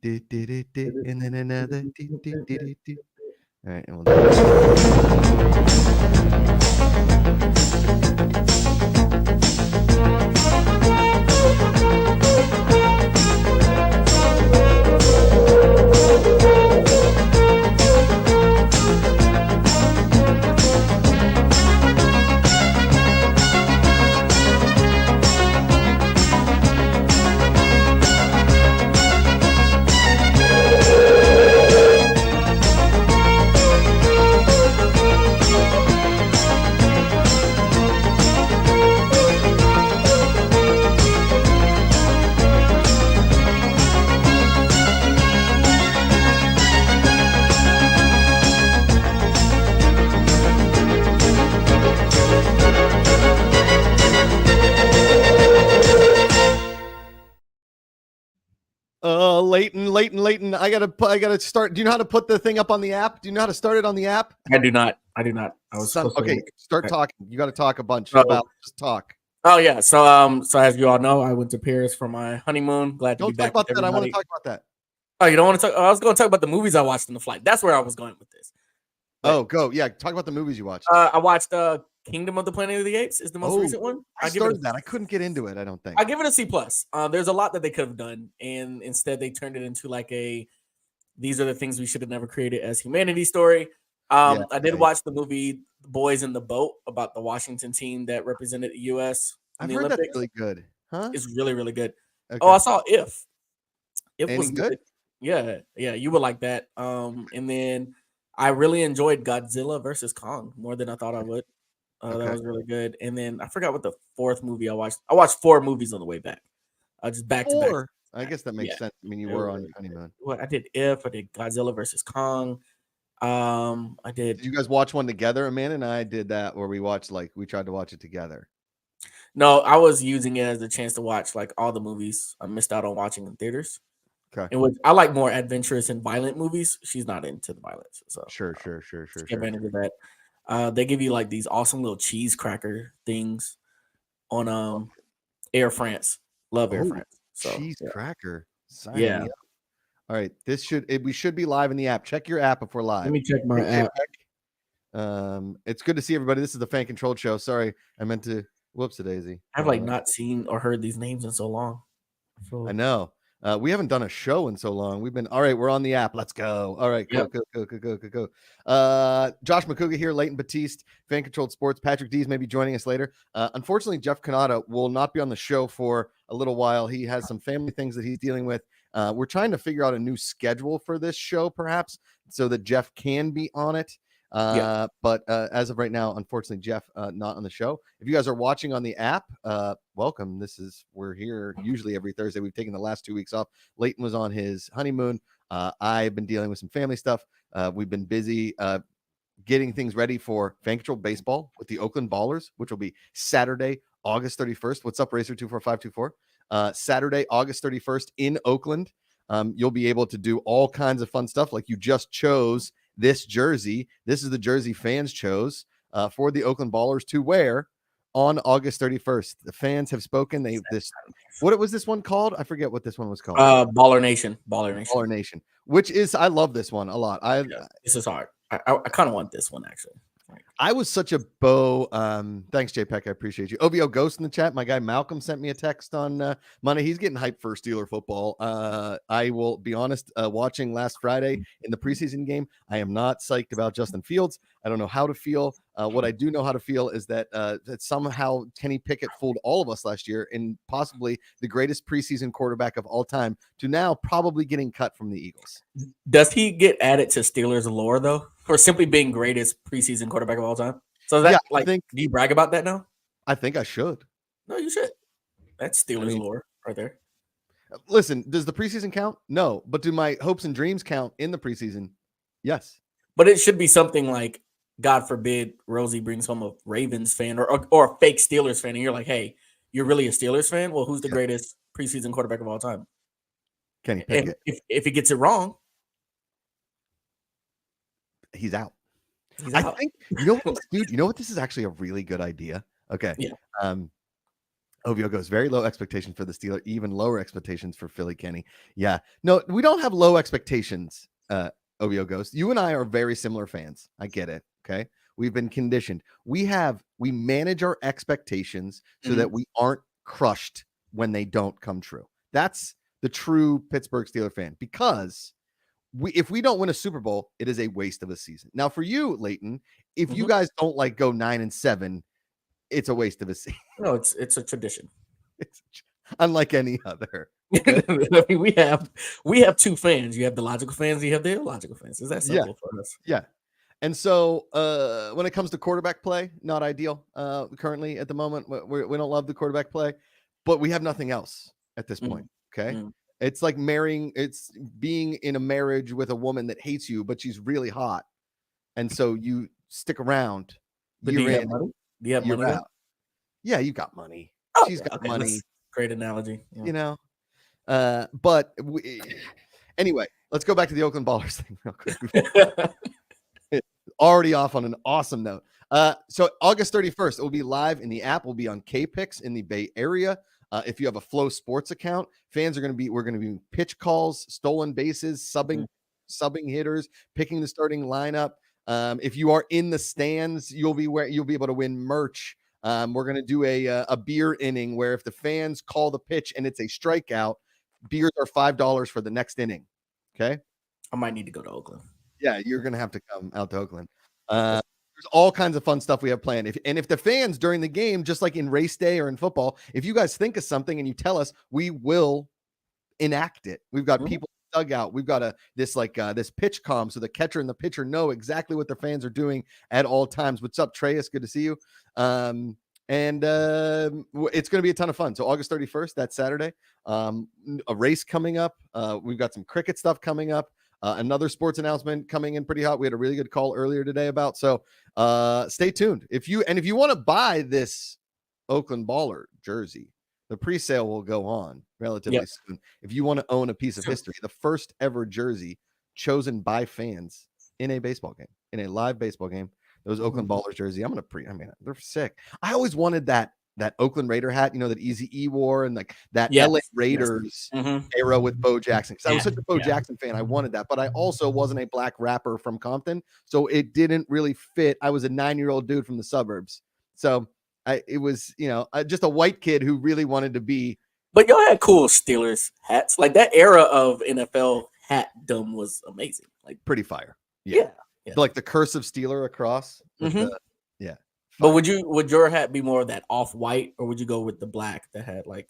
do, do, do, do, and then another do, do, do, do, do. All right, and we'll do Leighton. I gotta start. Do you know how to put the thing up on the app? Do you know how to start it on the app? I do not. I was okay. Start talking. You got to talk a bunch Oh. about. Just talk. Oh yeah. So as you all know, I went to Paris for my honeymoon. Glad to be back. Don't talk about that. I want to talk about that. Oh, you don't want to talk? I was going to talk about the movies I watched on the flight. That's where I was going with this. But, go. Yeah, talk about the movies you watched. I watched Kingdom of the Planet of the Apes. Is the most recent one. I started that. I couldn't get into it. I don't think. I give it a C+. There's a lot that they could have done, and instead they turned it into like these are the things we should have never created as humanity story. I did watch the movie Boys in the Boat about the Washington team that represented the U.S. I've heard that's really good. Huh? It's really, really good. Okay. Oh, I saw If. It was good. Yeah, you would like that. And then I really enjoyed Godzilla versus Kong more than I thought I would. That was really good. And then I forgot what the fourth movie I watched. I watched 4 movies on the way back. Just back to back. I guess that makes sense. I mean, you were on honeymoon. Well, I did If. I did Godzilla versus Kong. I did. Did you guys watch one together? Amanda and I did that where we tried to watch it together. No, I was using it as a chance to watch like all the movies I missed out on watching in theaters. Okay. I like more adventurous and violent movies. She's not into the violence, so sure. Take advantage of that. They give you like these awesome little cheese cracker things on Air France. Love Air France. So, cheese cracker. Yeah. All right. We should be live in the app. Check your app if we're live. Let me check my app. It's good to see everybody. This is the Fan Controlled Show. Sorry, I meant to. Whoops, a daisy. I've not seen or heard these names in so long. I know. We haven't done a show in so long. All right, we're on the app. Let's go. All right, go. Josh McCouga here, Leighton Batiste, Fan Controlled Sports. Patrick Dees may be joining us later. Unfortunately, Jeff Canada will not be on the show for a little while. He has some family things that he's dealing with. We're trying to figure out a new schedule for this show, perhaps, so that Jeff can be on it. But as of right now, unfortunately, Jeff not on the show. If you guys are watching on the app, welcome. We're here usually every Thursday. We've taken the last 2 weeks off. Leighton was on his honeymoon. I've been dealing with some family stuff. We've been busy getting things ready for Fan Control Baseball with the Oakland Ballers, which will be Saturday, August 31st. What's up, Racer 24524? Saturday, August 31st in Oakland. You'll be able to do all kinds of fun stuff, like you just chose this jersey. This is the jersey fans chose for the Oakland Ballers to wear on August 31st. The fans have spoken. What was this one called? I forget what this one was called. Baller Nation. Which is, I love this one a lot. This is hard. I kind of want this one actually. I was such a Bo. Thanks, JPEG. I appreciate you. OVO Ghost in the chat. My guy Malcolm sent me a text on Monday. He's getting hyped for Steeler football. I will be honest. Watching last Friday in the preseason game, I am not psyched about Justin Fields. I don't know how to feel. What I do know how to feel is that somehow Kenny Pickett fooled all of us last year in possibly the greatest preseason quarterback of all time to now probably getting cut from the Eagles. Does he get added to Steelers lore though, for simply being greatest preseason quarterback of all time? So do you brag about that now? I think I should. No, you should. That's Steelers lore right there. Listen, does the preseason count? No, but do my hopes and dreams count in the preseason? Yes. But it should be something like, God forbid, Rosie brings home a Ravens fan or a fake Steelers fan, and you're like, hey, you're really a Steelers fan? Well, who's the greatest preseason quarterback of all time? Kenny Pickett. If he gets it wrong, he's out. I think, dude, you know what? This is actually a really good idea. Okay. Yeah. OVO goes very low expectations for the Steelers, even lower expectations for Philly, Kenny. Yeah. No, we don't have low expectations, OVO goes. You and I are very similar fans. I get it. Okay. We've been conditioned. We manage our expectations so that we aren't crushed when they don't come true. That's the true Pittsburgh Steelers fan, because if we don't win a Super Bowl, it is a waste of a season. Now, for you, Leighton, if you guys don't like go 9-7, it's a waste of a season. No, it's a tradition. It's unlike any other. Okay? I mean, we have two fans. You have the logical fans, you have the illogical fans. Is that simple for us? Yeah. And so when it comes to quarterback play, not ideal currently at the moment. We don't love the quarterback play, but we have nothing else at this point. Okay. It's like it's being in a marriage with a woman that hates you, but she's really hot. And so you stick around. But do you have money? Do you have money? Yeah, you got money. Oh, she's got money. Great analogy. Yeah. You know, but anyway, let's go back to the Oakland Ballers thing real quick. Already off on an awesome note. So August 31st, it will be live in the app. We'll be on K-Pix in the Bay Area. If you have a Flow Sports account, we're going to be pitch calls, stolen bases, subbing hitters, picking the starting lineup. If you are in the stands, you'll be able to win merch. We're going to do a beer inning where if the fans call the pitch and it's a strikeout, beers are $5 for the next inning. Okay. I might need to go to Oakland. Yeah, you're going to have to come out to Oakland. There's all kinds of fun stuff we have planned. If the fans during the game, just like in race day or in football, if you guys think of something and you tell us, we will enact it. We've got people dugout. We've got this pitch comm, so the catcher and the pitcher know exactly what their fans are doing at all times. What's up, Trey? It's good to see you. And it's going to be a ton of fun. So August 31st, that's Saturday. A race coming up. We've got some cricket stuff coming up. Another sports announcement coming in pretty hot. We had a really good call earlier today about. So stay tuned. If you want to buy this Oakland Baller jersey, the pre-sale will go on relatively soon. If you want to own a piece of history, the first ever jersey chosen by fans in a baseball game, in a live baseball game, those Oakland Ballers jersey. They're sick. I always wanted that Oakland Raider hat, that Eazy-E wore, and like that LA Raiders era with Bo Jackson. Because I was such a Bo Jackson fan, I wanted that. But I also wasn't a black rapper from Compton, so it didn't really fit. I was a 9-year-old dude from the suburbs, so it was just a white kid who really wanted to be. But y'all had cool Steelers hats. Like that era of NFL hatdom was amazing. Like pretty fire. Yeah. Like the cursive Steeler across. But would your hat be more of that off-white, or would you go with the black that had like?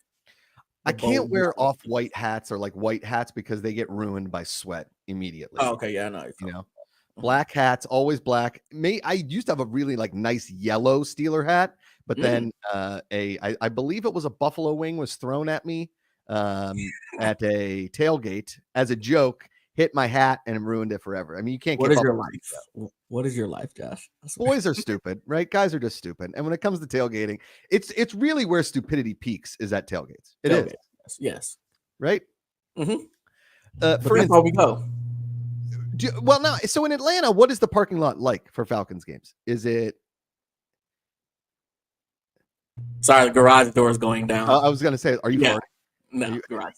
I can't wear off-white hats or like white hats because they get ruined by sweat immediately. Oh, okay, yeah, I know. Black hats, always black. I used to have a really like nice yellow Steeler hat, but then I believe it was a buffalo wing was thrown at me at a tailgate as a joke. Hit my hat and ruined it forever. I mean, you can't. What is your life? What is your life, Josh? Boys are stupid, right? Guys are just stupid. And when it comes to tailgating, it's really where stupidity peaks is at tailgates. It is. Yes. Right. For instance, how we go. So in Atlanta, what is the parking lot like for Falcons games? Is it? Sorry, the garage door is going down. I was going to say, are you? Yeah. No, garage.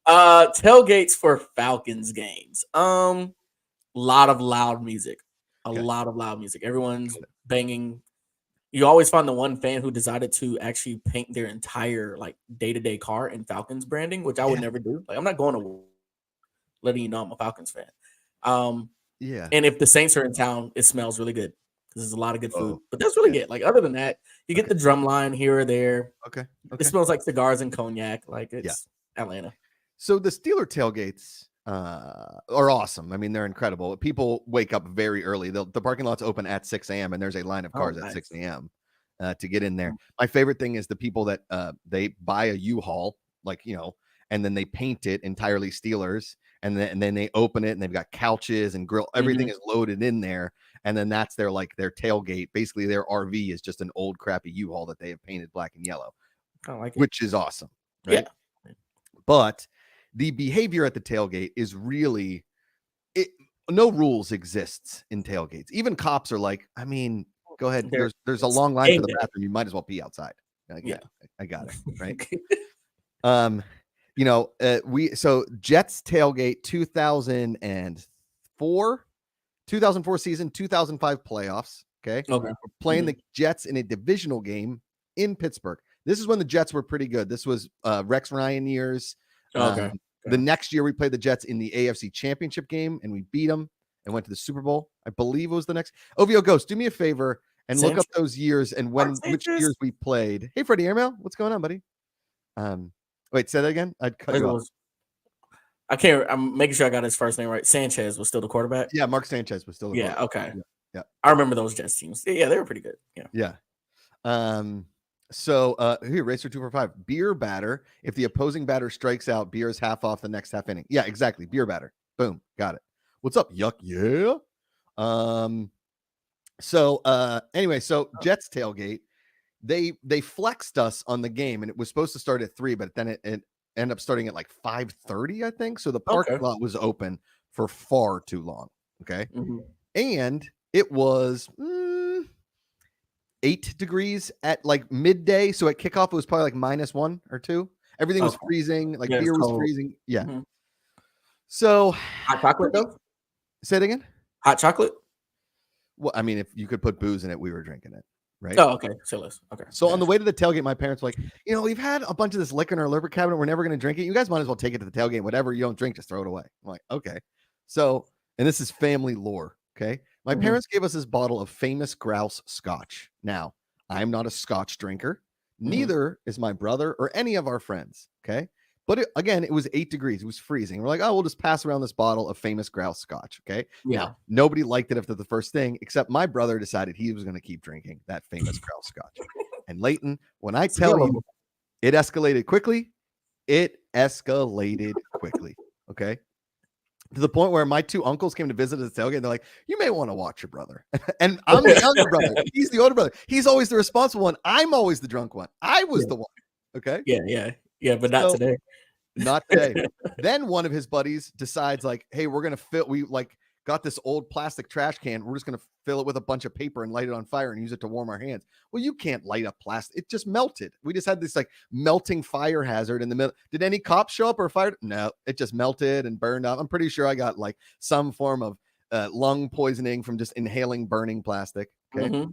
Tailgates for Falcons games. Lot of loud music. A lot of loud music. Everyone's banging. You always find the one fan who decided to actually paint their entire like day-to-day car in Falcons branding, which I would never do. Like I'm not going to letting you know I'm a Falcons fan. And if the Saints are in town, it smells really good because there's a lot of good food. But that's really it. Like other than that, you get the drum line here or there. Okay. It smells like cigars and cognac. Like it's Atlanta. So the Steeler tailgates are awesome. I mean, they're incredible. People wake up very early. The parking lot's open at 6 a.m. and there's a line of cars at 6 a.m. To get in there. My favorite thing is the people that they buy a U-Haul, and then they paint it entirely Steelers, and then they open it and they've got couches and grill. Everything is loaded in there, and then that's their tailgate. Basically, their RV is just an old crappy U-Haul that they have painted black and yellow, which is awesome, right? Yeah. But the behavior at the tailgate is really no rules exists in tailgates. Even cops are like, I mean, go ahead. There's a long line for the bathroom. You might as well pee outside. Like, yeah, I got it. Right. So Jets tailgate 2004 season, 2005 playoffs. Okay. Okay. We're playing the Jets in a divisional game in Pittsburgh. This is when the Jets were pretty good. This was Rex Ryan years. Okay. The next year we played the Jets in the AFC Championship game and we beat them and went to the Super Bowl. I believe it was the next. OVO Ghost, do me a favor and look up those years and which years we played. Hey, Freddie Airmail, what's going on, buddy? Wait, say that again. I'd cut you off. I can't. I'm making sure I got his first name right. Sanchez was still the quarterback. Yeah, Mark Sanchez was still the quarterback. Okay. Yeah. I remember those Jets teams. Yeah, they were pretty good. Yeah. So here, Racer 245, beer batter. If the opposing batter strikes out, beer is half off the next half inning. Yeah, exactly. Beer batter. Boom. Got it. What's up? Yuck. Yeah. Anyway, Jets tailgate. They flexed us on the game, and it was supposed to start at 3, but then it ended up starting at like 5:30, I think. So the parking lot was open for far too long. Okay. Mm-hmm. And it was 8 degrees at like midday. So at kickoff, it was probably like -1 or 2. Everything was freezing. Like beer was freezing. Yeah. Mm-hmm. So hot chocolate though? Say it again. Hot chocolate? Well, I mean, if you could put booze in it, we were drinking it. Right. Oh, okay. So less. Okay. So on the way to the tailgate, my parents were like, we've had a bunch of this liquor in our liquor cabinet. We're never going to drink it. You guys might as well take it to the tailgate. Whatever you don't drink, just throw it away. I'm like, okay. So, and this is family lore. Okay. My parents gave us this bottle of Famous Grouse Scotch. Now, I'm not a Scotch drinker. Neither is my brother or any of our friends. Okay. But it was 8 degrees. It was freezing. We're like, oh, we'll just pass around this bottle of Famous Grouse Scotch. Okay. Yeah. Now, nobody liked it after the first thing, except my brother decided he was going to keep drinking that Famous Grouse Scotch. And Leighton, when I tell you it escalated quickly, okay. To the point where my 2 uncles came to visit at the tailgate. And they're like, you may want to watch your brother. And I'm the younger brother. He's the older brother. He's always the responsible one. I'm always the drunk one. I was the one. Okay. Yeah, but not today. Not today. Then one of his buddies decides like, hey, we're going to we got this old plastic trash can. We're just going to fill it with a bunch of paper and light it on fire and use it to warm our hands. Well, you can't light up plastic. It just melted. We just had this like melting fire hazard in the middle. Did any cops show up or fire? No, it just melted and burned up. I'm pretty sure I got like some form of lung poisoning from just inhaling burning plastic. Okay.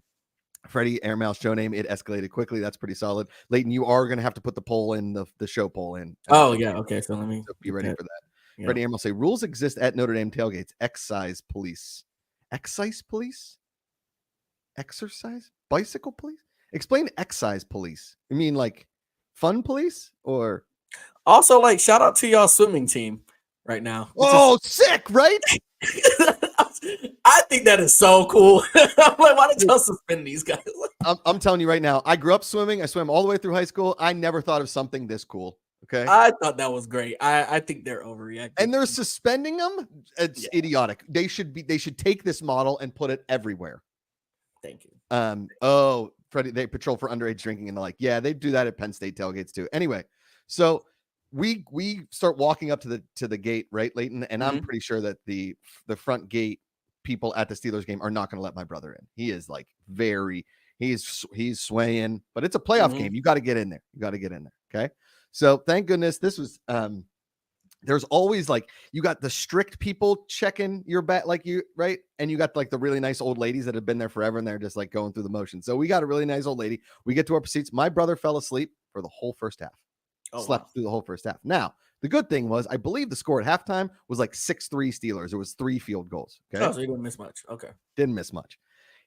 Freddie Airmail show name. It escalated quickly. That's pretty solid. Leighton, you are going to have to put the poll in the show poll in. Oh yeah. Okay. So let me be ready for that. Yeah. Freddie Airmail say rules exist at Notre Dame tailgates. Excise police, exercise, bicycle police. Explain excise police. You mean like fun police or also like shout out to y'all swimming team right now. Oh, sick, right? I think that is so cool. I'm like, why did y'all suspend these guys? I'm telling you right now, I grew up swimming. I swam all the way through high school. I never thought of something this cool. Okay. I thought that was great. I think they're overreacting. And they're suspending them. It's idiotic. They should take this model and put it everywhere. Thank you. Freddie, they patrol for underage drinking and they're like, yeah, they do that at Penn State tailgates too. Anyway, so we start walking up to the gate, right, Leighton? And I'm pretty sure that the front gate people at the Steelers game are not going to let my brother in. He is like he's swaying, but it's a playoff game. You got to get in there. Okay. So thank goodness this was, there's always like, you got the strict people checking your back, like you, right. And you got like the really nice old ladies that have been there forever. And they're just like going through the motion. So we got a really nice old lady. We get to our seats. My brother fell asleep for the whole first half. Slept through the whole first half. Now, the good thing was, I believe the score at halftime was like 6-3 Steelers. It was 3 field goals. Okay. Oh, so you didn't miss much. Okay. Didn't miss much.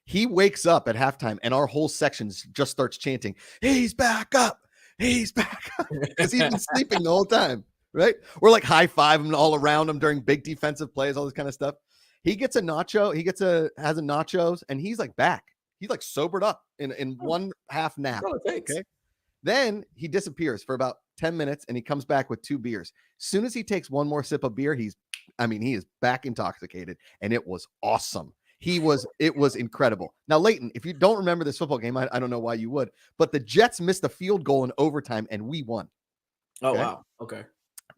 He wakes up at halftime and our whole section just starts chanting, he's back up. He's back up. Because he's been sleeping the whole time. Right. We're like high-fiving all around him during big defensive plays, all this kind of stuff. He gets a nacho. Has a nachos and he's like back. He's like sobered up in one half nap. Okay. Then he disappears for about 10 minutes and he comes back with 2 beers. As soon as he takes one more sip of beer, he is back intoxicated and it was awesome. It was incredible. Now, Leighton, if you don't remember this football game, I don't know why you would, but the Jets missed a field goal in overtime and we won. Oh, okay? Wow. Okay.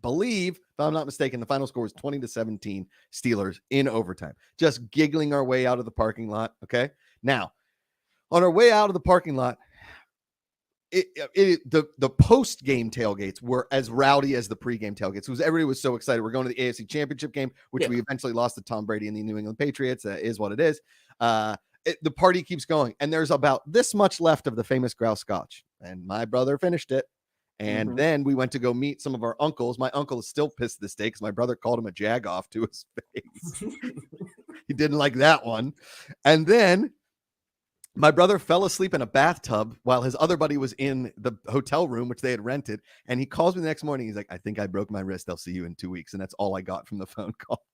Believe, if I'm not mistaken, the final score was 20-17 Steelers in overtime. Just giggling our way out of the parking lot. Okay. Now, on our way out of the parking lot, the post game tailgates were as rowdy as the pre-game tailgates because everybody was so excited. We're going to the AFC Championship game, which we eventually lost to Tom Brady and the New England Patriots. That is what it is. The party keeps going, and there's about this much left of the famous grouse scotch, and my brother finished it. And then we went to go meet some of our uncles. My uncle is still pissed this day because my brother called him a jagoff to his face. He didn't like that one. And then my brother fell asleep in a bathtub while his other buddy was in the hotel room, which they had rented. And he calls me the next morning. He's like, I think I broke my wrist. I'll see you in 2 weeks. And that's all I got from the phone call.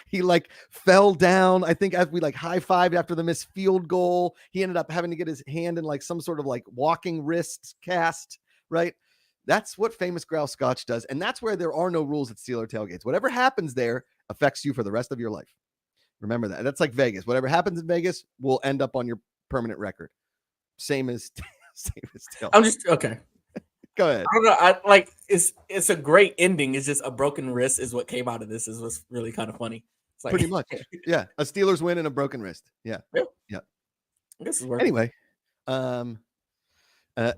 He like fell down. I think as we like high-fived after the missed field goal, he ended up having to get his hand in like some sort of like walking wrist cast, right? That's what famous grouse scotch does. And that's where there are no rules at Steeler tailgates. Whatever happens there affects you for the rest of your life. Remember that. That's like Vegas. Whatever happens in Vegas will end up on your permanent record. Same as tailgate. I'm just okay. Go ahead. I don't know. I like it's a great ending. It's just a broken wrist is what came out of this. Is what's really kind of funny. It's like, pretty much. Yeah. A Steelers win and a broken wrist. Yeah. I guess it's anyway,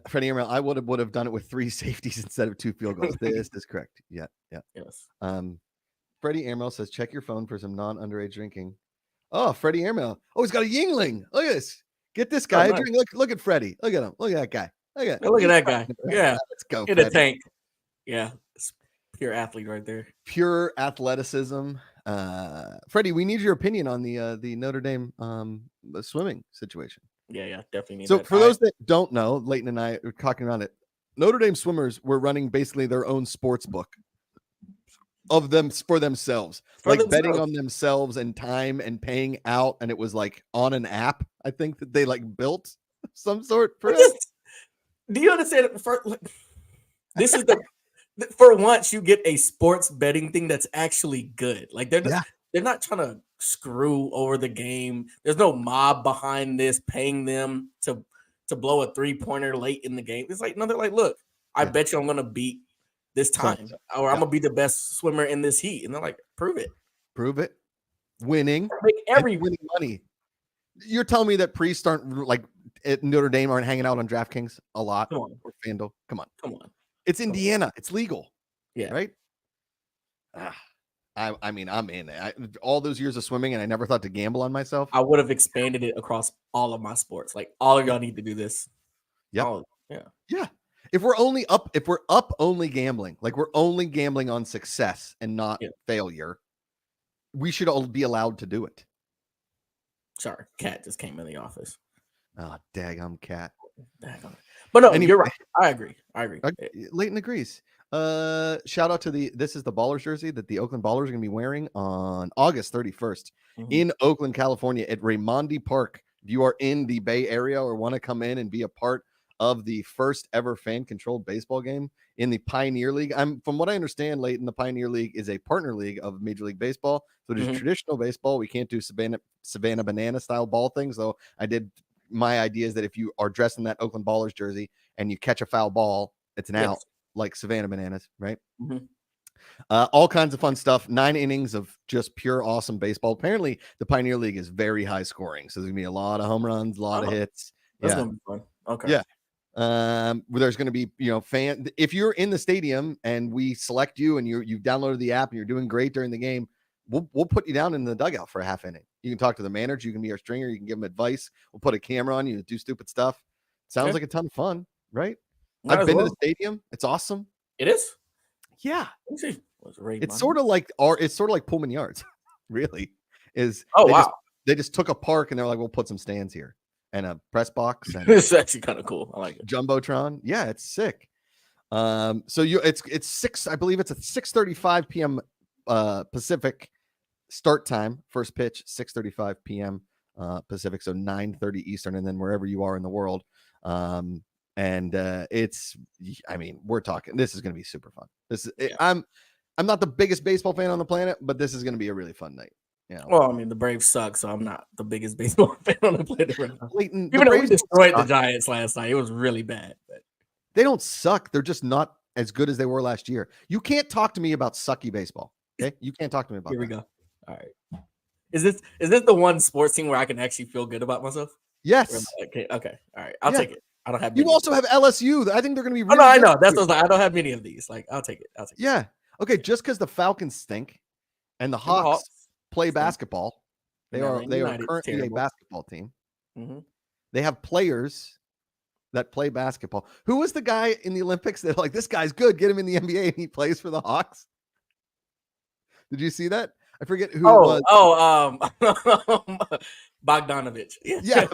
Freddie Emerald, I would have done it with 3 safeties instead of 2 field goals. This is correct. Yeah. Yes. Freddie Emerald says, check your phone for some non-underage drinking. Oh, Freddie Emerald. Oh, he's got a Yingling. Look at this. Get this guy a drink. Look at Freddie. Look at him. Look at that guy. Look at that guy. Yeah. Let's go. In a tank. Yeah. It's pure athlete right there. Pure athleticism. Freddie, we need your opinion on the Notre Dame swimming situation. Yeah, definitely need so that. For those that don't know, Leighton and I are talking about it. Notre Dame swimmers were running basically their own sports book of them for themselves, betting on themselves and time and paying out. And it was like on an app, I think that they like built some sort for it. Do you understand? This is for once you get a sports betting thing that's actually good. Like they're not trying to screw over the game. There's no mob behind this paying them to blow a 3-pointer late in the game. It's like, no, they're like, look, I bet you I'm gonna beat this time, or I'm gonna be the best swimmer in this heat. And they're like, prove it. Winning, winning money. You're telling me that priests aren't like at Notre Dame aren't hanging out on DraftKings a lot or FanDuel? Come on. It's Indiana. It's legal. Yeah. Right. I mean, I'm in it. All those years of swimming, and I never thought to gamble on myself. I would have expanded it across all of my sports. Like all of y'all need to do this. Yeah. Yeah. If we're up only gambling, like we're only gambling on success and not failure, we should all be allowed to do it. Sorry, Cat just came in the office. Oh, daggum Cat. But no, anyway, you're right. I agree. Leighton agrees. Shout out to this is the Ballers jersey that the Oakland Ballers are going to be wearing on August 31st in Oakland, California at Raimondi Park. If you are in the Bay Area or want to come in and be a part of the first ever fan-controlled baseball game in the Pioneer League. From what I understand, Leighton, the Pioneer League is a partner league of Major League Baseball. So there's traditional baseball. We can't do Savannah Banana style ball things. So my idea is that if you are dressed in that Oakland Ballers jersey and you catch a foul ball, it's an out, like Savannah Bananas, right? All kinds of fun stuff. 9 innings of just pure awesome baseball. Apparently, the Pioneer League is very high scoring. So there's gonna be a lot of home runs, a lot of hits. That's gonna be fun. Okay. Yeah. There's going to be, if you're in the stadium and we select you and you've downloaded the app and you're doing great during the game, we'll put you down in the dugout for a half inning. You can talk to the manager. You can be our stringer. You can give him advice. We'll put a camera on you to do stupid stuff. Sounds like a ton of fun, right? I've been to the stadium. It's awesome. It is. Yeah. It's sort of like Pullman Yards, really. They just took a park and they're like, we'll put some stands here. And a press box. And it's actually kind of cool. I like it. Jumbotron. Yeah, it's sick. So it's 6, I believe it's a 6:35 p.m. Pacific start time. First pitch, 6:35 p.m. Pacific, so 9:30 Eastern, and then wherever you are in the world. We're talking. This is going to be super fun. I'm not the biggest baseball fan on the planet, but this is going to be a really fun night. Yeah. Well, I mean, the Braves suck, so I'm not the biggest baseball fan on the planet right now. Leighton, even though we destroyed the Giants last night, it was really bad. But they don't suck. They're just not as good as they were last year. You can't talk to me about sucky baseball. Okay, you can't talk to me about. Here we go. All right. Is this the one sports team where I can actually feel good about myself? Yes. Okay. All right. I'll take it. I don't have. You also have LSU. I think they're going to be. Really I know. That's what I don't have many of these. Like, I'll take it. Yeah. Okay. Just because the Falcons stink and the Hawks play basketball, they are currently a basketball team. Mm-hmm. They have players that play basketball. Who was the guy in the Olympics that like, this guy's good, get him in the NBA, and he plays for the Hawks? Did you see that? I forget who it was. Bogdanovich. Yeah,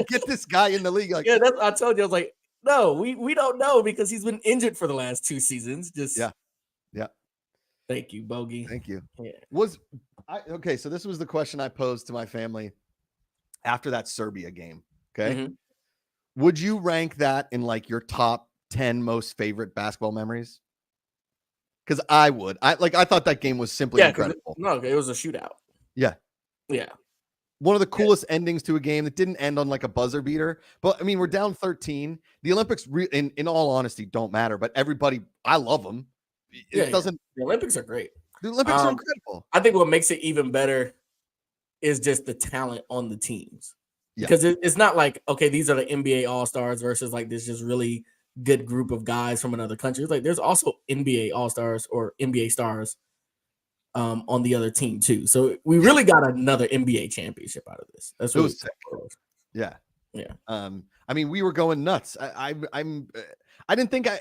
get this guy in the league. Like, yeah, I told you, I was like, no, we don't know because he's been injured for the last 2 seasons. Yeah. Thank you, Bogey. Thank you. Yeah. Okay? So this was the question I posed to my family after that Serbia game. Okay, would you rank that in like your top 10 most favorite basketball memories? Because I would. I thought that game was simply incredible. It was a shootout. Yeah. One of the coolest endings to a game that didn't end on like a buzzer beater. But I mean, we're down 13. The Olympics, in all honesty, don't matter. But everybody, I love them. It doesn't. The Olympics are great. The Olympics are incredible. I think what makes it even better is just the talent on the teams. Yeah. Because it's not like, okay, these are the NBA All-Stars versus like this just really good group of guys from another country. It's like there's also NBA All-Stars or NBA stars on the other team too. So we really got another NBA championship out of this. That's really sick. Yeah. I mean, we were going nuts. I didn't think I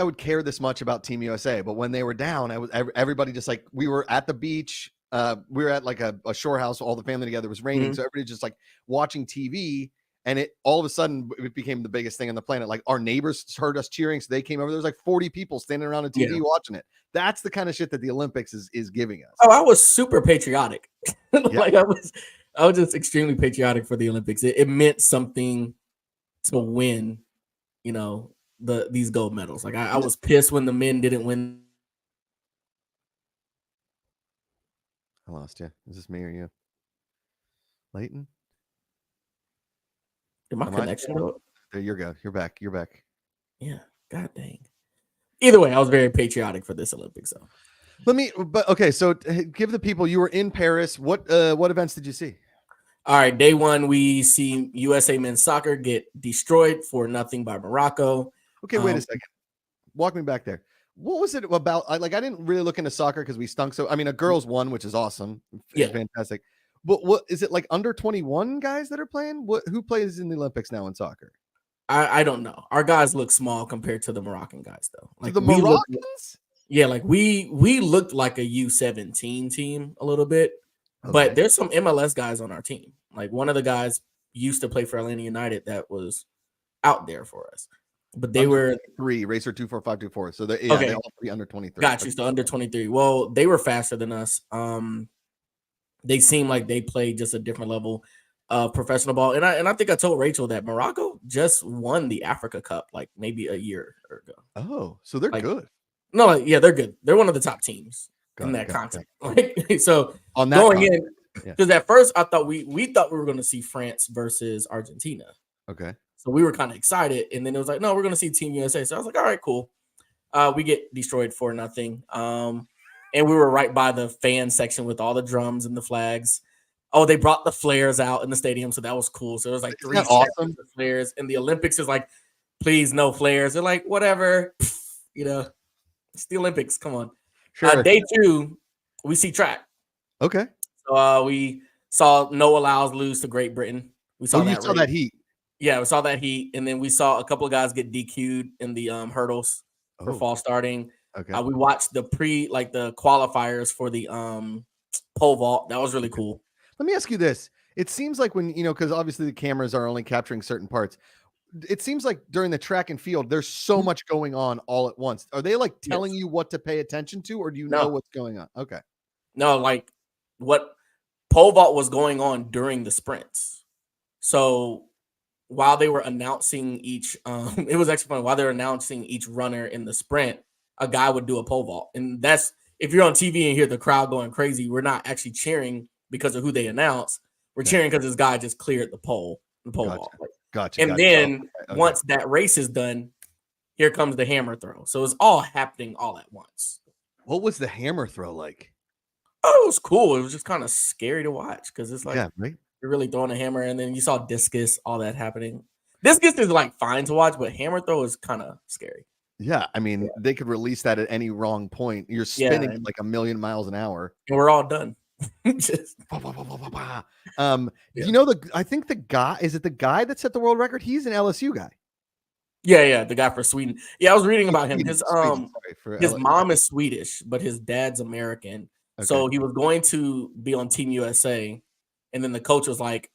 would care this much about Team USA, but when they were down, everybody just like, we were at the beach. We were at like a shore house, all the family together. It was raining, so everybody just like watching TV, and it all of a sudden it became the biggest thing on the planet. Like our neighbors heard us cheering, so they came over. There was like 40 people standing around a TV watching it. That's the kind of shit that the Olympics is giving us. Oh, I was super patriotic. Like I was just extremely patriotic for the Olympics. It meant something to win, these gold medals. Like I was pissed when the men didn't win. I lost you. Is this me or you? Leighton? Did my connection go? There you go. You're back. Yeah. God dang. Either way, I was very patriotic for this Olympics. So so give the people, you were in Paris. What events did you see? All right. Day one, we see USA men's soccer get destroyed 4-0 by Morocco. Okay, wait a second. Walk me back there. What was it about? I didn't really look into soccer because we stunk. So, I mean, a girls won, which is awesome. It's fantastic. But what is it like under 21 guys that are playing? Who plays in the Olympics now in soccer? I don't know. Our guys look small compared to the Moroccan guys, though. Like the Moroccans? Like we looked like a U17 team a little bit, but there's some MLS guys on our team. Like one of the guys used to play for Atlanta United that was out there for us. But they were 3 Racer 24524. So they all be under 23. Got you. So under 23. Well, they were faster than us. They seem like they played just a different level of professional ball. And I think I told Rachel that Morocco just won the Africa Cup like maybe a year ago. Oh, so they're good. No, they're good. They're one of the top teams in that continent. Like, so on that going in, because at first I thought we thought we were going to see France versus Argentina. Okay. So we were kind of excited, and then it was like, no, we're going to see Team USA. So I was like, all right, cool. We get destroyed 4-0. And we were right by the fan section with all the drums and the flags. Oh, they brought the flares out in the stadium, so that was cool. So it was like 3 awesome flares. And the Olympics is like, please, no flares. They're like, whatever. It's the Olympics. Come on. Sure. Day 2, we see track. Okay. So we saw Noah Lyles lose to Great Britain. We saw that heat. Yeah, we saw that heat, and then we saw a couple of guys get DQ'd in the hurdles for false starting. Okay. We watched the qualifiers for the pole vault. That was really cool. Let me ask you this. It seems like when, because obviously the cameras are only capturing certain parts. It seems like during the track and field, there's so much going on all at once. Are they like telling you what to pay attention to, or do you know what's going on? Okay. No, like what pole vault was going on during the sprints. So while they were announcing each, it was actually funny. While they were announcing each runner in the sprint, a guy would do a pole vault. And that's, if you're on TV and hear the crowd going crazy, we're not actually cheering because of who they announce. We're cheering because this guy just cleared the pole vault. Gotcha. And then once that race is done, here comes the hammer throw. So it's all happening all at once. What was the hammer throw like? Oh, it was cool. It was just kind of scary to watch because it's like right? You're really throwing a hammer, and then you saw discus, all that happening. Discus is like fine to watch, but hammer throw is kind of scary. Yeah, I mean, they could release that at any wrong point. You're spinning at like 1,000,000 miles an hour, and we're all done. Just... you know, I think the guy is it the guy that set the world record? He's an LSU guy. Yeah, the guy for Sweden. Yeah, I was reading about him. His mom is Swedish, but his dad's American. Okay. So he was going to be on Team USA, and then the coach was like,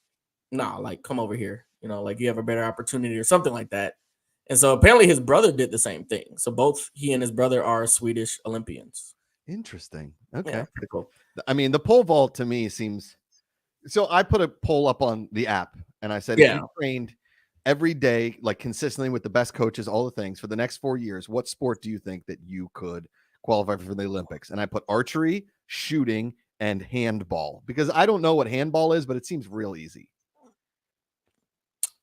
"Nah, like come over here. You know, like you have a better opportunity or something like that." And so apparently his brother did the same thing. So both he and his brother are Swedish Olympians. Interesting. Okay, yeah, pretty cool. I mean, the pole vault to me seems. So I put a poll up on the app, and I said, if you trained every day, like consistently with the best coaches, all the things for the next 4 years, what sport do you think that you could qualify for the Olympics? And I put archery, shooting, and handball, because I don't know what handball is, but it seems real easy.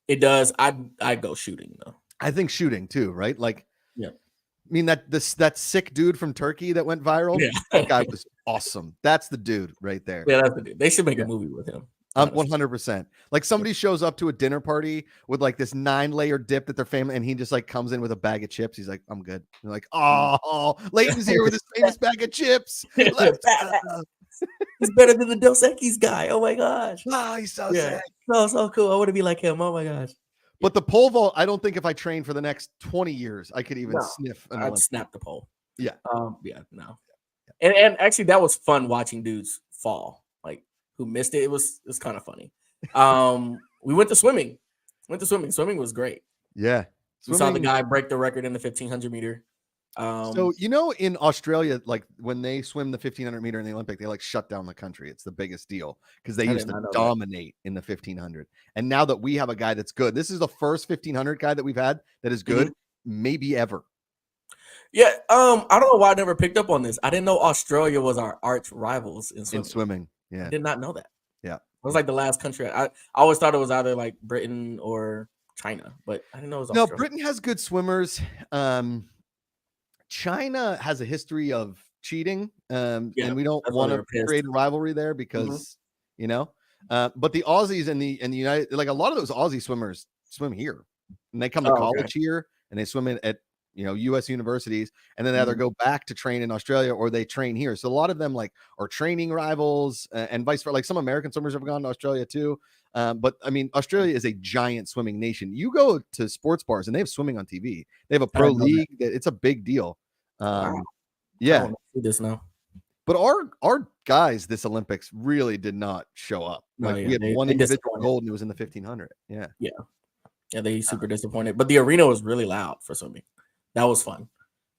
It does. I'd go shooting though. I think shooting too, right? Like, yeah. I mean that sick dude from Turkey that went viral. Yeah. That guy was awesome. That's the dude right there. Yeah, that's the dude. They should make a movie with him. 100%. Like somebody shows up to a dinner party with like this 9-layer dip that their family, and he just like comes in with a bag of chips. He's like, "I'm good." They're like, "Oh, Leighton's here with his famous bag of chips. He's better than the Dos Equis guy. Oh my gosh. Oh, he's so sick. So cool. I want to be like him. Oh my gosh." But the pole vault, I don't think if I trained for the next 20 years, I could even sniff. I'd snap the pole. Yeah. No. And actually, that was fun watching dudes fall. Like who missed it. It was kind of funny. We went to swimming. Swimming was great. Yeah. We saw the guy break the record in the 1,500 meter. So, you know, in Australia, like when they swim the 1,500 meter in the Olympic, they like shut down the country. It's the biggest deal because they used to dominate in the 1,500. And now that we have a guy that's good, this is the first 1,500 guy that we've had that is good, maybe ever. Yeah. I don't know why I never picked up on this. I didn't know Australia was our arch rivals in swimming. Yeah. I did not know that. Yeah. It was like the last country. I always thought it was either like Britain or China, but I didn't know it was Australia. No, Britain has good swimmers. China has a history of cheating, and we don't want to create a rivalry there because, you know, but the Aussies and the United, like a lot of those Aussie swimmers swim here, and they come to college here, and they swim at U.S. universities, and then they either go back to train in Australia or they train here. So a lot of them like are training rivals, and vice versa. Like some American swimmers have gone to Australia too. But I mean, Australia is a giant swimming nation. You go to sports bars and they have swimming on TV. They have a pro league. It's a big deal. Wow. Yeah. I see this now. But our guys this Olympics really did not show up. Like we had one individual gold and it was in the 1,500. Yeah. Yeah, they super disappointed. But the arena was really loud for swimming. That was fun.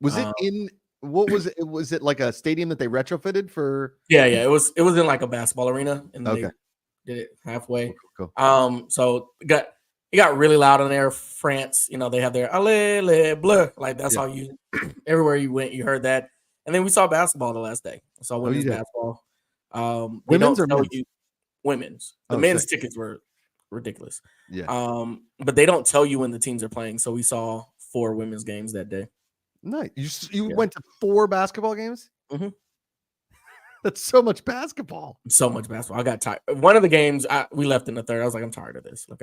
Was it in what was it? Was it like a stadium that they retrofitted for? Yeah. It was in like a basketball arena, and they did it halfway. Cool. So it got really loud in there. France, they have their allez bleu. Like that's how you everywhere you went, you heard that. And then we saw basketball the last day. I saw women's basketball. Women's or men's? Women's. The men's tickets were ridiculous. Yeah. But they don't tell you when the teams are playing. So we saw 4 women's games that day. Nice. You went to 4 basketball games? Mm-hmm. That's so much basketball. So much basketball. I got tired. One of the games we left in the third. I was like, I'm tired of this. Look,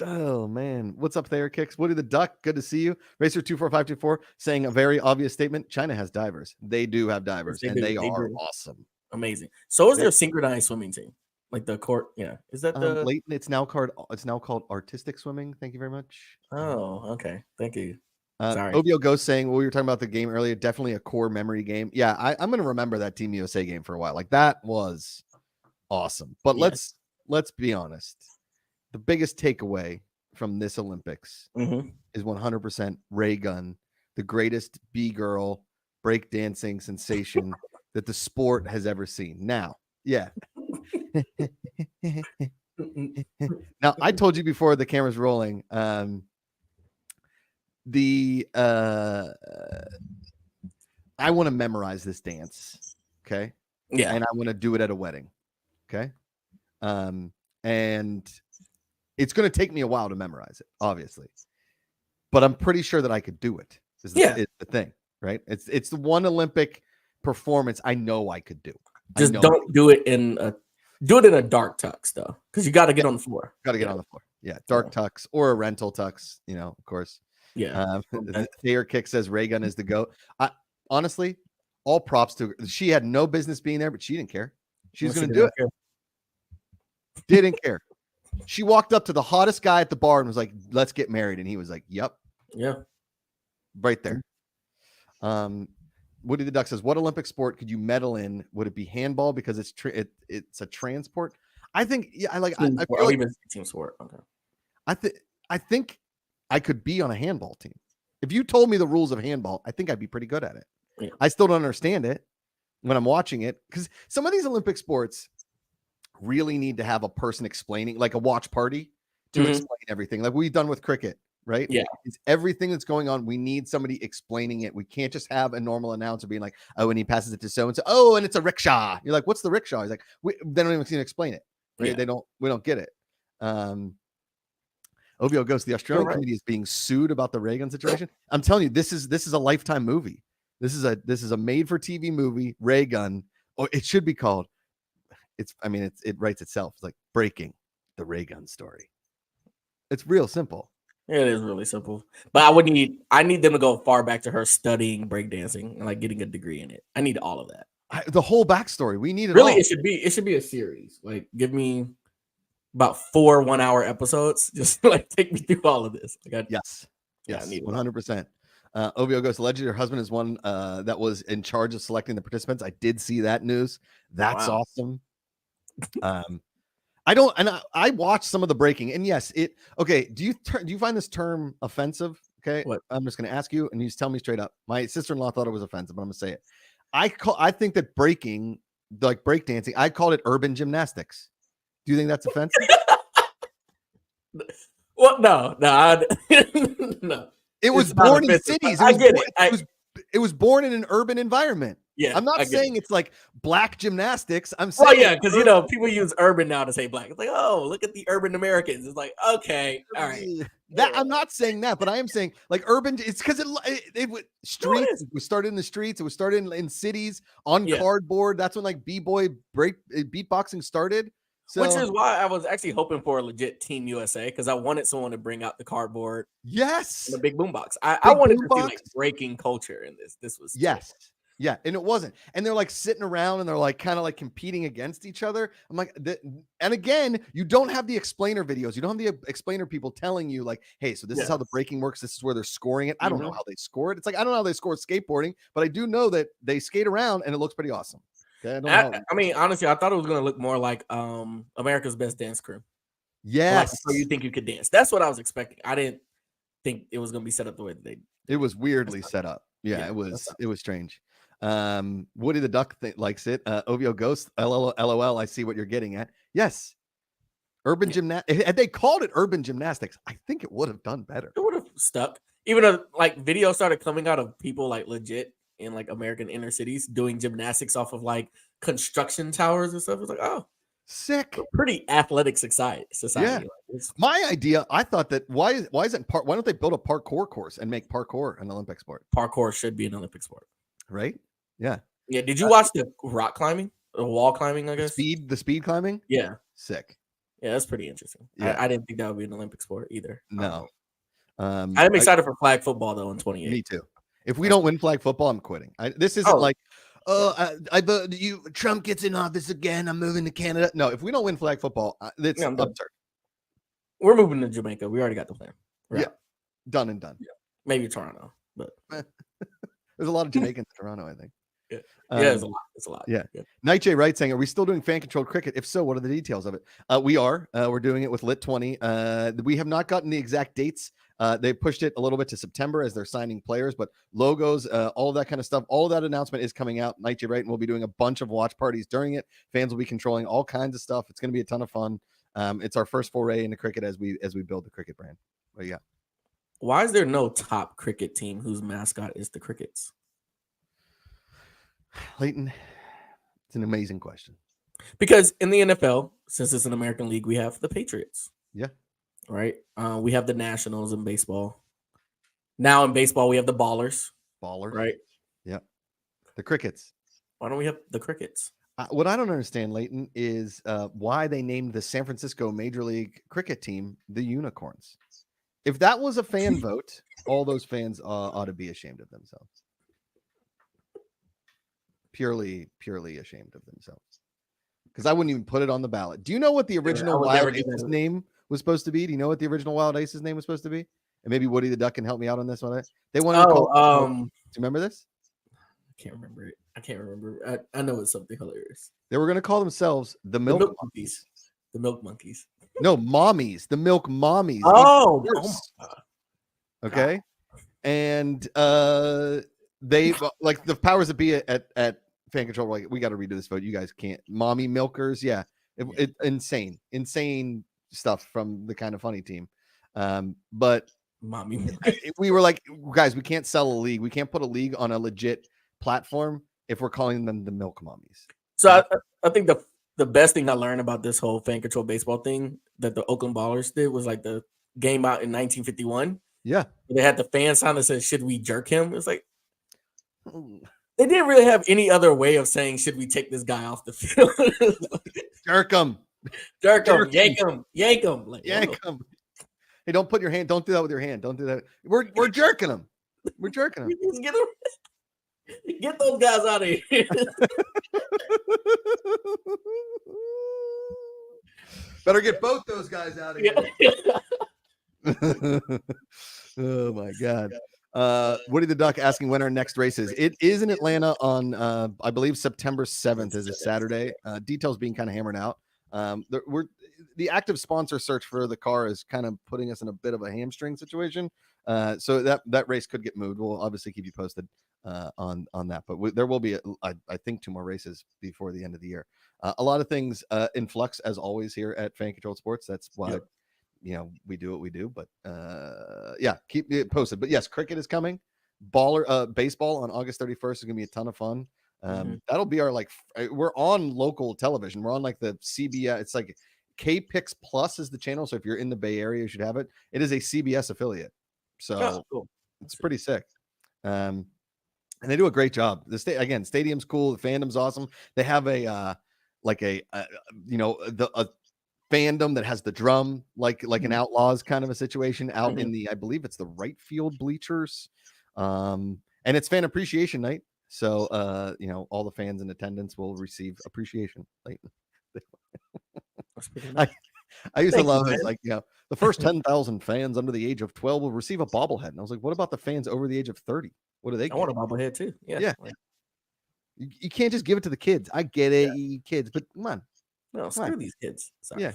oh man, what's up there, Kicks? Woody the Duck, good to see you. Racer24524 saying a very obvious statement. China has divers. They do have divers, they are awesome. Amazing. So is their synchronized swimming team. Like the court, is that the Leighton? It's now called artistic swimming. Thank you very much. Oh, okay. Thank you. Sorry. Obio Ghost saying, well, we were talking about the game earlier. Definitely a core memory game. Yeah, I'm going to remember that Team USA game for a while. Like that was awesome. But let's be honest. The biggest takeaway from this Olympics is 100% Ray Gunn, the greatest B-girl breakdancing sensation that the sport has ever seen. Now, now I told you before the camera's rolling. I want to memorize this dance, okay? Yeah. And I want to do it at a wedding, okay? And it's going to take me a while to memorize it, obviously. But I'm pretty sure that I could do it. Is the thing, right? It's the one Olympic performance I know I could do. Just don't do it in a dark tux though, because you got to get on the floor. Got to get on the floor. Yeah, dark tux or a rental tux, of course. Yeah. Thayer Kick says Ray Gun is the GOAT. Honestly, all props to her. She had no business being there, but she didn't care. She's going to do it. Didn't care. She walked up to the hottest guy at the bar and was like, "Let's get married." And he was like, "Yep." Yeah. Right there. Woody the Duck says, "What Olympic sport could you medal in? Would it be handball because it's a transport?" I think I feel like team sport. Okay. I think I could be on a handball team. If you told me the rules of handball, I think I'd be pretty good at it. Yeah. I still don't understand it when I'm watching it because some of these Olympic sports really need to have a person explaining, like a watch party to explain everything, like we've done with cricket, right? Yeah. It's everything that's going on. We need somebody explaining it. We can't just have a normal announcer being like, "Oh, and he passes it to so-and-so. Oh, and it's a rickshaw." You're like, "What's the rickshaw?" He's like, they don't even explain it. Right? Yeah. We don't get it. OVO goes, the Australian committee is being sued about the Reagan situation. I'm telling you, this is a Lifetime movie. This is a made for TV movie, Reagan. Or it should be called. It writes itself. It's like Breaking the Reagan story. It's real simple. It is really simple. But I need them to go far back to her studying breakdancing and like getting a degree in it. I need all of that. The whole backstory. We need it really all. It should be a series. Like give me about 4 1-hour episodes. Just like take me through all of this. Yes, 100%. OVO goes, allegedly her husband is one that was in charge of selecting the participants. I did see that news. That's awesome. I watched some of the breaking, and yes, okay. Do you find this term offensive? Okay, what? I'm just going to ask you, and you just tell me straight up. My sister-in-law thought it was offensive, but I'm going to say it. I think that breaking, like breakdancing, I called it urban gymnastics. Do you think that's offensive? Well, no. No. It was born in cities. It was born in an urban environment. Yeah, I'm not saying it's like black gymnastics. I'm saying, because people use urban now to say black. It's like, oh, look at the urban Americans. It's like, okay, all right. I'm not saying that, but I am saying like urban. It's because it was started in the streets. It was started in cities on cardboard. That's when like b-boy beatboxing started. So, which is why I was actually hoping for a legit Team USA because I wanted someone to bring out the cardboard. Yes, and the big boombox. I wanted to see like breaking culture in this. This was yes. Yeah, and it wasn't. And they're like sitting around and they're like kind of like competing against each other. I'm like, and again, you don't have the explainer videos. You don't have the explainer people telling you like, hey, so this is how the breaking works. This is where they're scoring it. I don't know how they score it. It's like, I don't know how they score skateboarding, but I do know that they skate around and it looks pretty awesome. Okay? I mean, honestly, I thought it was going to look more like America's Best Dance Crew. Yes. Like, so you think you could dance. That's what I was expecting. I didn't think it was going to be set up the way that they did. It was weirdly set up. Yeah, it was strange. Woody the Duck likes it. OVO Ghost, LOL, I see what you're getting at. Yes. Urban gymnastics. Had they called it urban gymnastics, I think it would have done better. It would have stuck. Even though like videos started coming out of people like legit in like American inner cities doing gymnastics off of like construction towers and stuff. It's like, oh, sick. Pretty athletic society. Yeah. My idea, I thought that why don't they build a parkour course and make parkour an Olympic sport? Parkour should be an Olympic sport. Right? Yeah. Yeah. Did you watch the rock climbing? Or wall climbing, I guess? The speed climbing? Yeah. Sick. Yeah, that's pretty interesting. Yeah. I didn't think that would be an Olympic sport either. No. I'm excited for flag football though in 28. Me too. If we don't win flag football, I'm quitting. This isn't like, Trump gets in office again. I'm moving to Canada. No, if we don't win flag football, it's absurd. We're moving to Jamaica. We already got the plan. Yeah. Done and done. Yeah. Maybe Toronto, but there's a lot of Jamaicans in Toronto, I think. Yeah, it's a lot. It's a lot. Yeah. Night J Wright saying, are we still doing fan controlled cricket? If so, what are the details of it? We are. We're doing it with Lit 20. We have not gotten the exact dates. They pushed it a little bit to September as they're signing players, but logos, all that kind of stuff, all of that announcement is coming out. Night J Wright, and we'll be doing a bunch of watch parties during it. Fans will be controlling all kinds of stuff. It's going to be a ton of fun. It's our first foray into cricket as we build the cricket brand. But yeah. Why is there no top cricket team whose mascot is the Crickets? Leighton, it's an amazing question. Because in the NFL, since it's an American league, we have the Patriots. Yeah. Right? We have the Nationals in baseball. Now in baseball, we have the Ballers. Ballers. Right? Yeah. The Crickets. Why don't we have the Crickets? What I don't understand, Leighton, is why they named the San Francisco Major League Cricket team the Unicorns. If that was a fan vote, all those fans ought to be ashamed of themselves. Purely ashamed of themselves. Because I wouldn't even put it on the ballot. Do you know what the original Wild Ace's name was supposed to be? Do you know what the original Wild Ace's name was supposed to be? And maybe Woody the Duck can help me out on this one. They wanted to call. Do you remember this? I can't remember it. I can't remember. I know it's something hilarious. They were going to call themselves the Milk Monkeys. The Milk Monkeys. No, Mommies. The Milk Mommies. Oh my God. Okay. And they like the powers that be at Fan Control were like, we got to redo this vote. You guys can't. Mommy milkers. Yeah. It insane stuff from the Kind of Funny team. But Mommy, we were like, guys, we can't sell a league. We can't put a league on a legit platform if we're calling them the Milk Mommies. So I think the best thing I learned about this whole Fan Control baseball thing that the Oakland Ballers did was like the game out in 1951. Yeah. They had the fan sign that said, "Should we jerk him?" It's like they didn't really have any other way of saying, "Should we take this guy off the field?" Jerk him. Yank him. Like, yank him. Hey, don't put your hand. Don't do that with your hand. Don't do that. We're jerking him. We're jerking him. Get those guys out of here. Better get both those guys out of here. Oh my God. Woody the Duck asking when our next race is. It is in Atlanta on I believe September 7th is a Saturday. Details being kind of hammered out. The active sponsor search for the car is kind of putting us in a bit of a hamstring situation. So that race could get moved. We'll obviously keep you posted on that, but there will be I think 2 more races before the end of the year. A lot of things in flux as always here at Fan Controlled Sports. That's why we do what we do, but yeah, keep it posted. But yes, cricket is coming. Baseball on August 31st is gonna be a ton of fun. That'll be our we're on local television. We're on like the CBS. It's like K-Pix Plus is the channel. So if you're in the Bay Area, you should have it. It is a CBS affiliate. So cool. It's pretty sick. And they do a great job. Stadium's cool. The fandom's awesome. They have a fandom that has the drum, like an Outlaws kind of a situation out in the, I believe it's the right field bleachers. And it's fan appreciation night. So, all the fans in attendance will receive appreciation. I used to love it. The first 10,000 fans under the age of 12 will receive a bobblehead. And I was like, what about the fans over the age of 30? What do they get? I want a bobblehead too. Yeah. You can't just give it to the kids. I get it, you kids, but come on. No, screw these kids. Sorry. Yeah.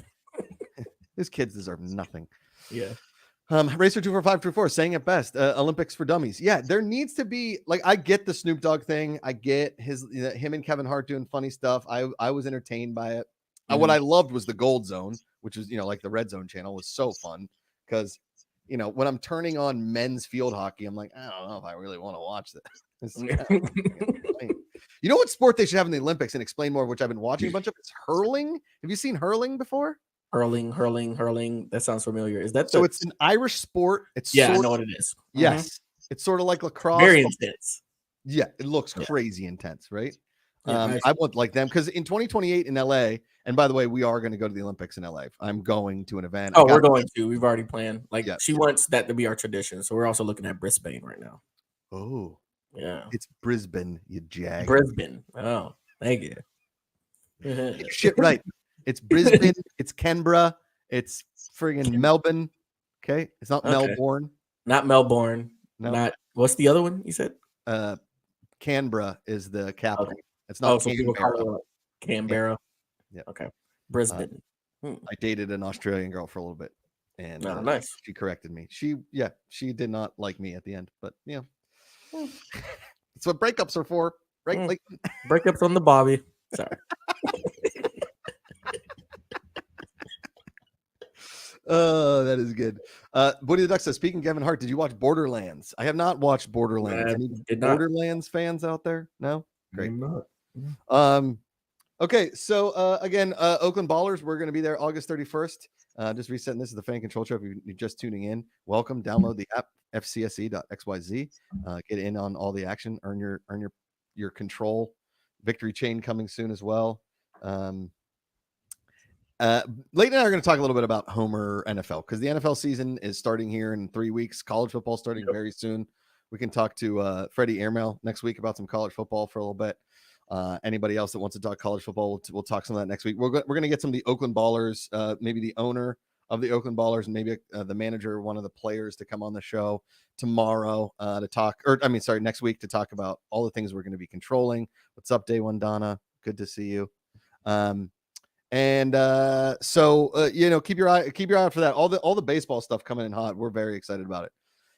These kids deserve nothing. Yeah. Racer 24524 saying it best. Olympics for dummies. Yeah, there needs to be I get the Snoop Dogg thing. I get him and Kevin Hart doing funny stuff. I was entertained by it. What I loved was the Gold Zone, which was like the Red Zone channel was so fun because when I'm turning on men's field hockey, I'm like, I don't know if I really want to watch this. You know what sport they should have in the Olympics and explain more, which I've been watching a bunch of? It's hurling. Have you seen hurling before? Hurling. That sounds familiar. Is that so? It's an Irish sport. I know what it is. Yes, it's sort of like lacrosse. Very intense. Yeah, it looks crazy intense, right? I want like them because in 2028 in LA, and by the way, we are going to go to the Olympics in LA. I'm going to an event. Oh, we're going to. We've already planned. She wants that to be our tradition, so we're also looking at Brisbane right now. Oh, yeah, it's Brisbane, you jag. Brisbane. Oh, thank you. Shit, right. It's Brisbane. It's Canberra. It's friggin' Melbourne. Okay, it's not Melbourne. Not Melbourne. No. Not what's the other one you said? Canberra is the capital. Okay. It's not Canberra. Yeah. Okay. Brisbane. I dated an Australian girl for a little bit, and nice. She corrected me. She did not like me at the end, but that's what breakups are for, right? Breakups on the Bobby. Sorry. Oh, that is good. Woody the Duck says, speaking of Kevin Hart, did you watch Borderlands? I have not watched Borderlands. Any Borderlands fans out there? No? Great. Okay, so again, Oakland Ballers, we're going to be there August 31st. Just resetting, this is the Fan Control Show. If you're just tuning in, welcome. Download the app, fcse.xyz. Get in on all the action. Earn your control Victory Chain coming soon as well. Leighton and I are going to talk a little bit about Homer NFL because the NFL season is starting here in 3 weeks. College football starting very soon. We can talk to Freddie Airmail next week about some college football for a little bit. Anybody else that wants to talk college football, we'll talk some of that next week. We're going to get some of the Oakland Ballers, maybe the owner of the Oakland Ballers, and maybe the manager, one of the players, to come on the show tomorrow to talk, next week to talk about all the things we're going to be controlling. What's up, Day One Donna? Good to see you. Keep your eye out for that. All the baseball stuff coming in hot. We're very excited about it.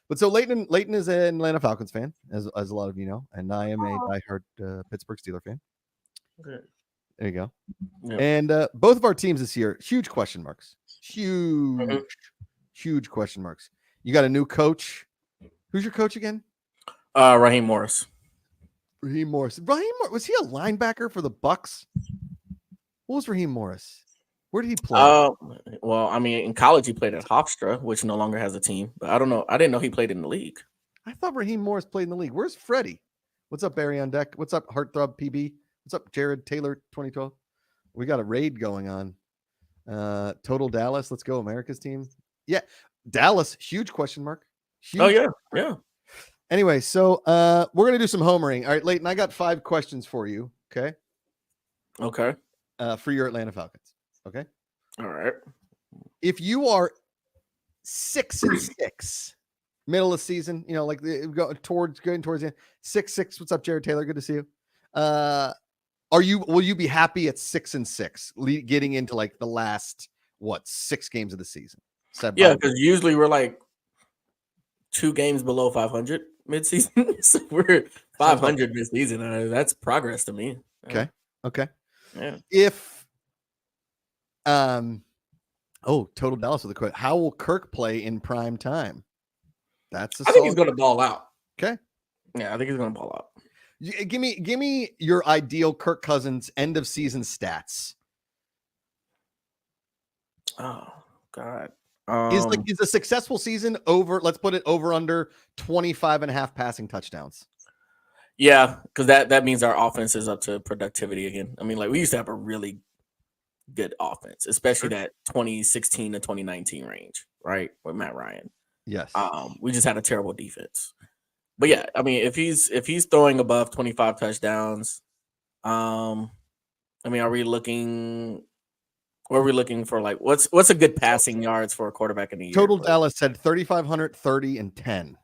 But so Leighton is an Atlanta Falcons fan, as a lot of you know, and I am a diehard Pittsburgh Steelers fan. Okay. There you go. Yep. And both of our teams this year, huge question marks. Huge question marks. You got a new coach. Who's your coach again? Raheem Morris. Raheem Morris. Was he a linebacker for the Bucks? What was Raheem Morris? Where did he play? Well, I mean, in college he played at Hofstra, which no longer has a team. But I don't know. I didn't know he played in the league. I thought Raheem Morris played in the league. Where's Freddie? What's up, Barry on deck? What's up, Heartthrob PB? What's up, Jared Taylor 2012? We got a raid going on. Total Dallas. Let's go, America's team. Yeah, Dallas. Huge question mark. Huge. Oh yeah. Anyway, so we're gonna do some homering. All right, Leighton, I got 5 questions for you. Okay. For your Atlanta Falcons. Okay. All right. If you are 6-6, middle of the season, like going towards the end, 6-6. What's up, Jared Taylor? Good to see you. Will you be happy at 6-6, getting into like the last 6 games of the season? Yeah, because usually we're like 2 games below 500 midseason. So we're 500 midseason. That's progress to me. Okay. Yeah. If Total Dallas with a quote. How will Kirk play in prime time? I think he's going to ball out. Okay. Yeah, I think he's going to ball out. Give me your ideal Kirk Cousins end of season stats. Oh God. Is a successful season over? Let's put it over under 25.5 passing touchdowns. Yeah, because that means our offense is up to productivity again. I mean, like we used to have a really good offense, especially that 2016 to 2019 range, right? With Matt Ryan. Yes. We just had a terrible defense. But yeah, I mean, if he's throwing above 25 touchdowns, I mean, are we looking for like what's a good passing yards for a quarterback in the year? Total Dallas said 3,500, 30, and 10.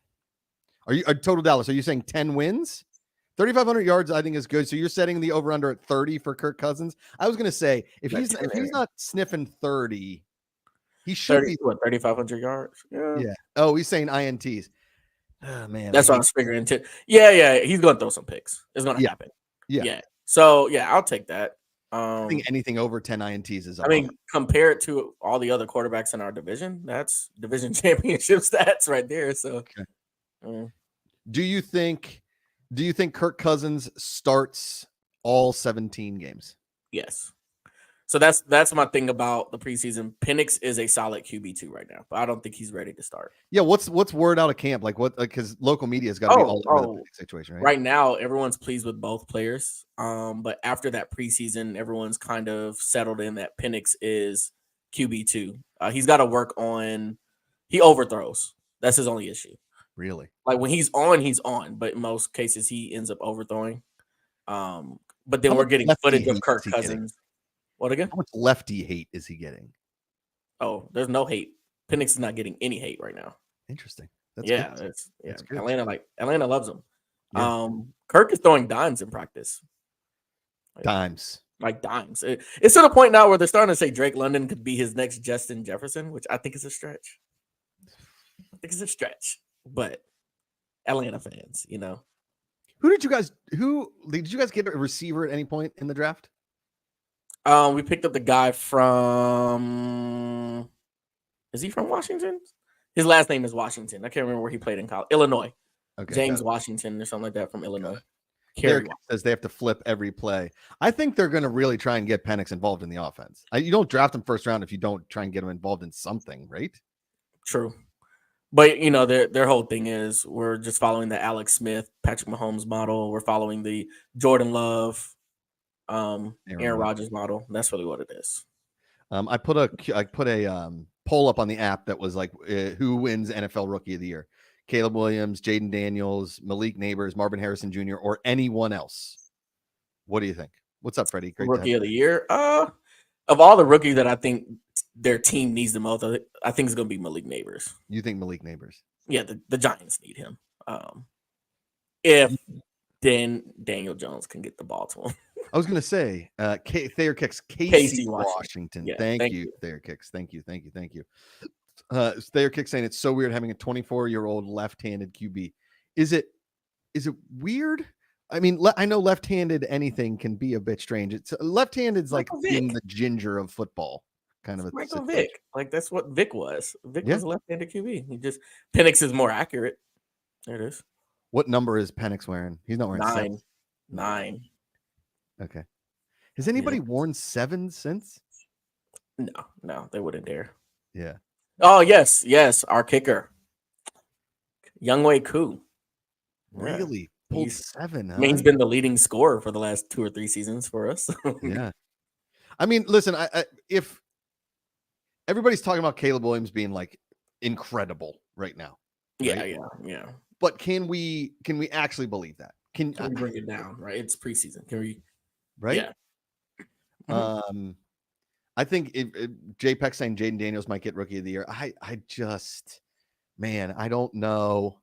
Are you Total Dallas? Are you saying 10 wins? 3,500 yards, I think, is good. So you're setting the over under at 30 for Kirk Cousins. I was going to say if he's not sniffing 30, he should be 3,500 yards. Yeah. Oh, he's saying INTs. Oh man, that's what I was figuring too. Yeah, he's going to throw some picks. It's going to happen. Yeah. So yeah, I'll take that. I think anything over 10 INTs is. I mean, compared to all the other quarterbacks in our division, that's division championship stats right there. So, Do you think Kirk Cousins starts all 17 games? Yes. So that's my thing about the preseason. Penix is a solid QB2 right now, but I don't think he's ready to start. Yeah, what's word out of camp? Like what? Because local media's got to be all over the Penix situation, right? Right now, everyone's pleased with both players. But after that preseason, everyone's kind of settled in that Penix is QB2. He's got to work on. He overthrows. That's his only issue. Really? Like when he's on, but in most cases he ends up overthrowing. But then we're getting footage of Kirk Cousins. What again? How much lefty hate is he getting? Oh, there's no hate. Penix is not getting any hate right now. Interesting. That's good. Atlanta loves him. Yeah. Kirk is throwing dimes in practice. Dimes. Like dimes. It's to the point now where they're starting to say Drake London could be his next Justin Jefferson, which I think is a stretch. But Atlanta fans, Who did you guys get a receiver at any point in the draft? We picked up the guy from. Is he from Washington? His last name is Washington. I can't remember where he played in college. Illinois. Okay, James Washington or something like that from Illinois. Derek says they have to flip every play. I think they're going to really try and get Penix involved in the offense. You don't draft him first round if you don't try and get him involved in something, right? True. But, their whole thing is we're just following the Alex Smith, Patrick Mahomes model. We're following the Jordan Love, Aaron Rodgers model. That's really what it is. I put a poll up on the app that was like, who wins NFL Rookie of the Year? Caleb Williams, Jaden Daniels, Malik Neighbors, Marvin Harrison Jr., or anyone else? What do you think? What's up, Freddie? Great Rookie of the Year. Of all the rookies that I think their team needs the most, I think it's going to be Malik Neighbors. You think Malik Neighbors? Yeah, the Giants need him. If then Daniel Jones can get the ball to him. I was going to say, Thayer Kicks, Casey Washington. Yeah, thank you, Thayer Kicks. Thank you. Thayer Kicks saying it's so weird having a 24-year-old left-handed QB. Is it weird? I mean, I know left-handed anything can be a bit strange. It's left-handed's like being the ginger of football, kind of a Michael Vick. Like that's what Vick was. Vick was a left-handed QB. Penix is more accurate. There it is. What number is Penix wearing? He's not wearing 9. Okay. Has anybody worn 7 since? No, they wouldn't dare. Yeah. Oh yes, our kicker, Younghoe Koo. Really? Pulled 7, huh? I mean, he's been the leading scorer for the last 2 or 3 seasons for us. Yeah. I mean, listen, I if everybody's talking about Caleb Williams being like incredible right now. Right? Yeah. But can we actually believe that? Can we bring it down? Right? It's preseason. Can we? Right? Yeah. I think JPEG saying Jaden Daniels might get Rookie of the Year. I just, man, I don't know.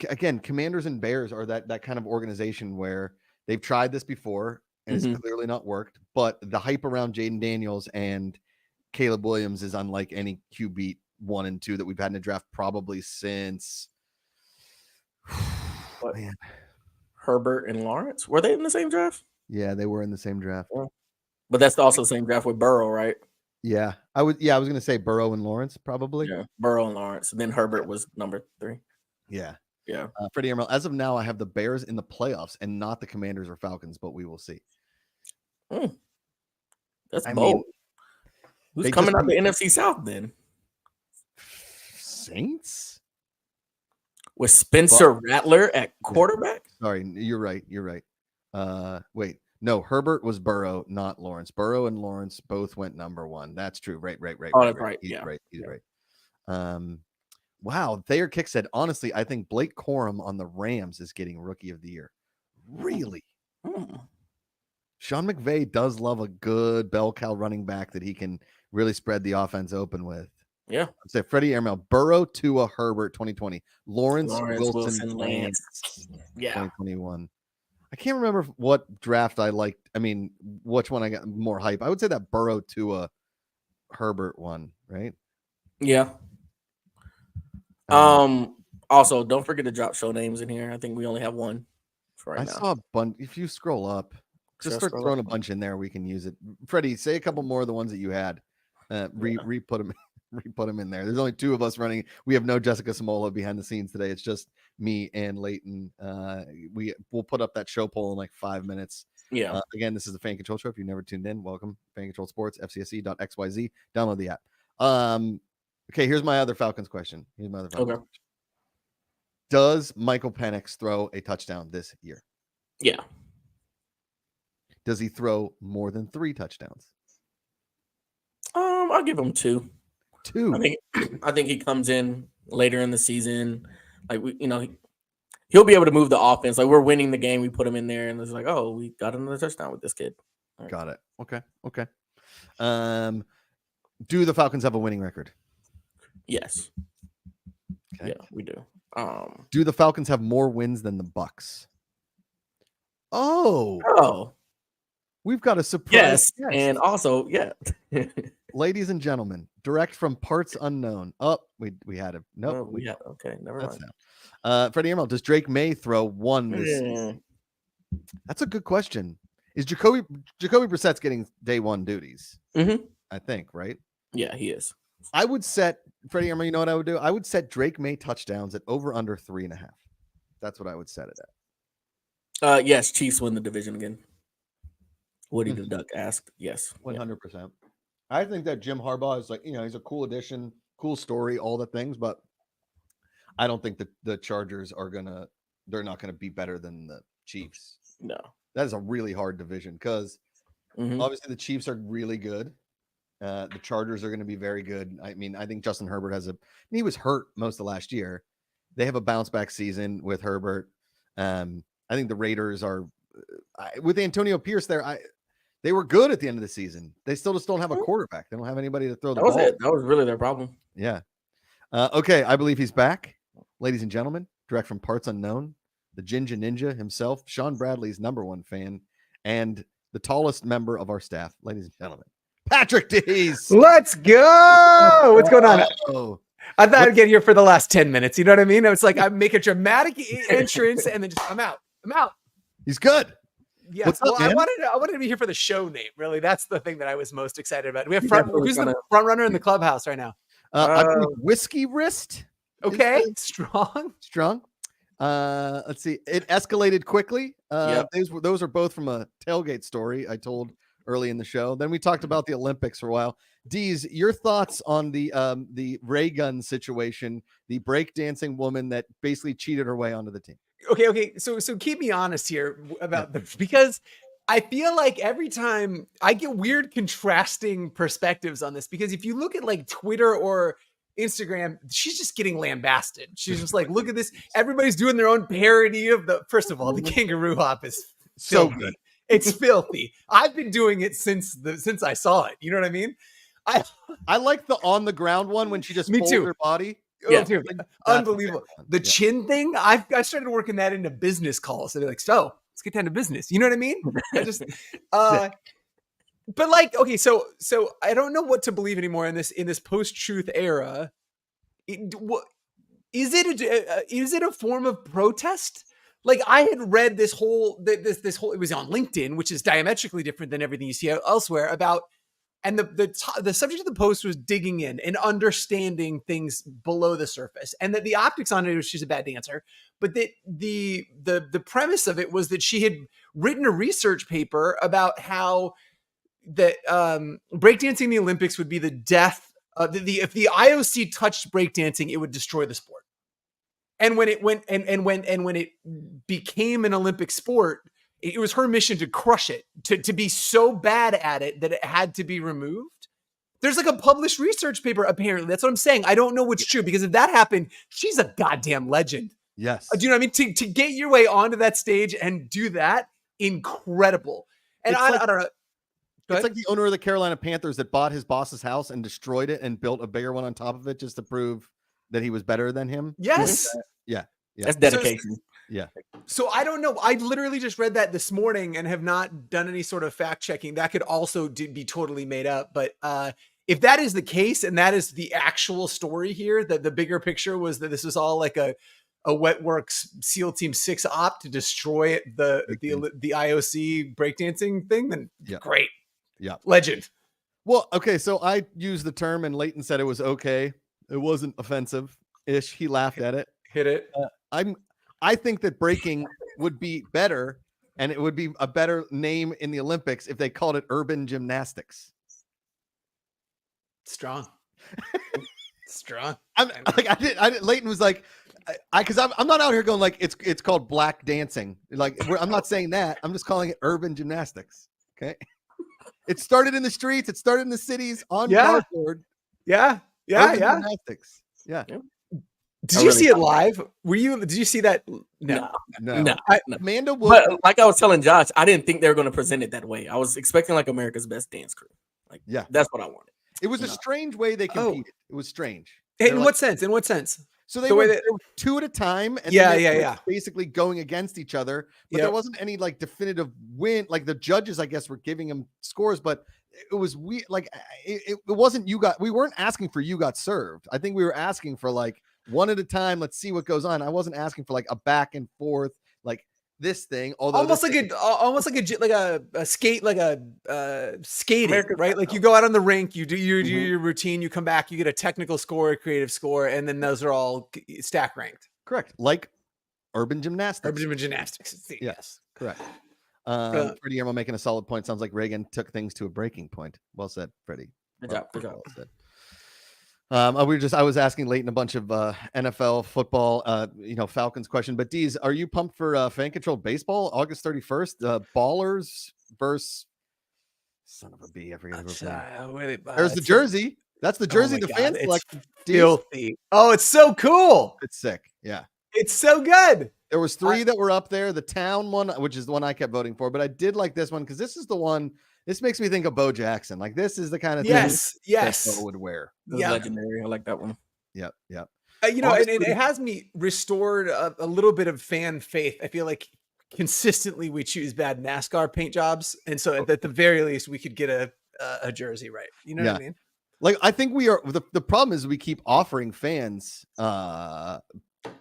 Again, Commanders and Bears are that kind of organization where they've tried this before and it's clearly not worked. But the hype around Jaden Daniels and Caleb Williams is unlike any QB 1 and 2 that we've had in the draft probably since. Man. Herbert and Lawrence, were they in the same draft? Yeah, they were in the same draft. Yeah. But that's also the same draft with Burrow, right? Yeah, I was going to say Burrow and Lawrence probably. Yeah, Burrow and Lawrence, and then Herbert was number 3. Yeah. Freddie Emerald. As of now, I have the Bears in the playoffs and not the Commanders or Falcons, but we will see. That's bold. Who's coming out the NFC South then? Saints with Spencer Rattler at quarterback. Sorry, you're right. Wait, no, Herbert was Burrow, not Lawrence. Burrow and Lawrence both went number 1. That's true. Right. Oh, that's right. He's right. Wow. Thayer Kick said, honestly, I think Blake Corum on the Rams is getting Rookie of the Year. Really? Sean McVay does love a good bell cow running back that he can really spread the offense open with. Yeah. Say Freddie Airmail, Burrow, Tua, Herbert, 2020. Lawrence Wilson, Lance, 2021. I can't remember what draft I liked. I mean, which one I got more hype. I would say that Burrow, Tua, Herbert one, right? Yeah. Also, don't forget to drop show names in here. I think we only have one for right now. I saw a bunch. If you scroll up, just start throwing a bunch in there. We can use it. Freddie, say a couple more of the ones that you had. Re-put them in there. There's only 2 of us running. We have no Jessica Samola behind the scenes today. It's just me and Leighton. We'll put up that show poll in like 5 minutes. Yeah. Again, this is the Fan Control Show. If you've never tuned in, welcome. Fan Control Sports, FCSE.xyz. Download the app. Okay, here's my other Falcons question. Question. Does Michael Penix throw a touchdown this year? Yeah. Does he throw more than 3 touchdowns? I'll give him 2. 2. I think he comes in later in the season. Like he'll be able to move the offense. Like we're winning the game, we put him in there, and it's like, oh, we got another touchdown with this kid. Right. Got it. Okay. Do the Falcons have a winning record? Yes. Okay. Yeah, we do. Do the Falcons have more wins than the Bucks? Oh. We've got a surprise. Yes, and also, ladies and gentlemen, direct from parts unknown. Oh, we had him. Nope. Okay, never mind. Freddie Emerald, does Drake May throw 1 this season? That's a good question. Is Jacoby Brissett's getting day 1 duties? I think, right? Yeah, he is. I would set Freddie Emerald. You know what I would do? I would set Drake May touchdowns at over under 3.5. That's what I would set it at. Yes, Chiefs win the division again. Woody the Duck asked. Yes, 100%. I think that Jim Harbaugh is like, he's a cool addition, cool story, all the things, but I don't think that the Chargers they're not gonna be better than the Chiefs. No. That is a really hard division because obviously the Chiefs are really good. The Chargers are going to be very good. I mean, I think Justin Herbert he was hurt most of last year. They have a bounce back season with Herbert. I think the Raiders are with Antonio Pierce there. They were good at the end of the season. They still just don't have a quarterback. They don't have anybody to throw the ball. That was really their problem. Yeah. Okay. I believe he's back. Ladies and gentlemen, direct from Parts Unknown, the Ginger Ninja himself, Sean Bradley's #1 fan, and the tallest member of our staff, ladies and gentlemen, Patrick Dees. Let's go. What's going on? I thought I'd get here for the last 10 minutes. You know what I mean? It's like I make a dramatic entrance and then just I'm out. He's good. Yeah. Well, I wanted to be here for the show name. Really, that's the thing that I was most excited about. We have who's the front runner in the clubhouse right now? I believe Whiskey Wrist. Okay, strong. Let's see. It escalated quickly. Those are both from a tailgate story I told early in the show. Then we talked about the Olympics for a while. Dees, your thoughts on the ray gun situation, the breakdancing woman that basically cheated her way onto the team? Okay. So keep me honest here about this, because I feel like every time I get weird contrasting perspectives on this, because if you look at like Twitter or Instagram, she's just getting lambasted. She's just like, look at this. Everybody's doing their own parody of first of all, the kangaroo hop is so filthy. good. It's filthy. I've been doing it since I saw it. You know what I mean? I like the on the ground one when she just folds her body. Dude, unbelievable. The chin thing, I started working that into business calls. So they're like, so let's get down to business. You know what I mean? But like, okay, so I don't know what to believe anymore in this post-truth era. Is it a form of protest? Like I had read this whole it was on LinkedIn, which is diametrically different than everything you see elsewhere about. And the subject of the post was digging in and understanding things below the surface, and that the optics on it was she's a bad dancer, but that the premise of it was that she had written a research paper about how that breakdancing in the Olympics would be the death. If the IOC touched breakdancing, it would destroy the sport. And when it became an Olympic sport, it was her mission to crush it, to be so bad at it that it had to be removed. There's like a published research paper, apparently. That's what I'm saying. I don't know what's true, because if that happened, she's a goddamn legend. Yes. Do you know what I mean? To get your way onto that stage and do that, incredible. And I don't know. It's like the owner of the Carolina Panthers that bought his boss's house and destroyed it and built a bigger one on top of it just to prove that he was better than him. Yes. Yeah. That's dedication. So I don't know. I literally just read that this morning and have not done any sort of fact checking. That could also be totally made up. But if that is the case, and that is the actual story here, that the bigger picture was that this was all like a Wetworks SEAL Team 6 op to destroy the IOC breakdancing thing, then great. Yeah. Legend. Well, okay. So I used the term and Leighton said it was okay. It wasn't offensive-ish. He laughed at it. Hit it. I think that breaking would be better, and it would be a better name in the Olympics if they called it urban gymnastics. Strong. Leighton was like, because I'm not out here going like it's called black dancing. Like I'm not saying that. I'm just calling it urban gymnastics. Okay. It started in the streets. It started in the cities on cardboard. Yeah. Gymnastics. Yeah. Did you see it live? Did you see that? No. Amanda Wood. But like I was telling Josh, I didn't think they were going to present it that way. I was expecting like America's Best Dance Crew. Like, that's what I wanted. It was a strange way they competed. It was strange. In what sense? So they were two at a time, and they were basically going against each other. But there wasn't any like definitive win. Like the judges, I guess, were giving them scores, but it was weird. Like it wasn't we weren't asking for you got served. I think we were asking for like one at a time. Let's see what goes on. I wasn't asking for like a back and forth like this thing. Although almost like a skate, like a skating, American, right? Like you go out on the rink, you do your routine, you come back, you get a technical score, a creative score, and then those are all stack ranked. Correct. Like urban gymnastics. Urban gymnastics. Yes. Correct. Freddie Emerald making a solid point. Sounds like Reagan took things to a breaking point. Well said, Freddie. Good job. Well said. I was asking Leighton a bunch of NFL football, Falcons question. But Deez, are you pumped for fan controlled baseball August 31st? Ballers versus son of a B. I forget who we're playing. There's the jersey. That's the jersey the fans select. Filthy. Oh, it's so cool. It's sick. Yeah. It's so good. There was 3 that were up there. The town one, which is the one I kept voting for, but I did like this one because this is the one. This makes me think of Bo Jackson. Like this is the kind of thing that Bo would wear. Yeah, legendary. I like that one. Yep. It has me restored a little bit of fan faith. I feel like consistently we choose bad NASCAR paint jobs, and so at the very least we could get a jersey right. You know what I mean? Like I think we are. The problem is we keep offering fans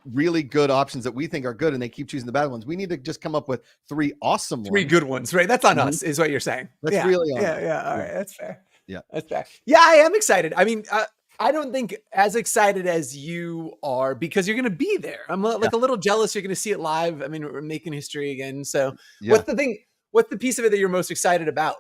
really good options that we think are good, and they keep choosing the bad ones. We need to just come up with 3 awesome ones. Good ones, right? That's on us, is what you're saying. That's really on us. Yeah. All right, that's fair. Yeah, that's fair. Yeah, I am excited. I mean, I don't think as excited as you are because you're going to be there. I'm a little jealous. You're going to see it live. I mean, we're making history again. So, what's the piece of it that you're most excited about?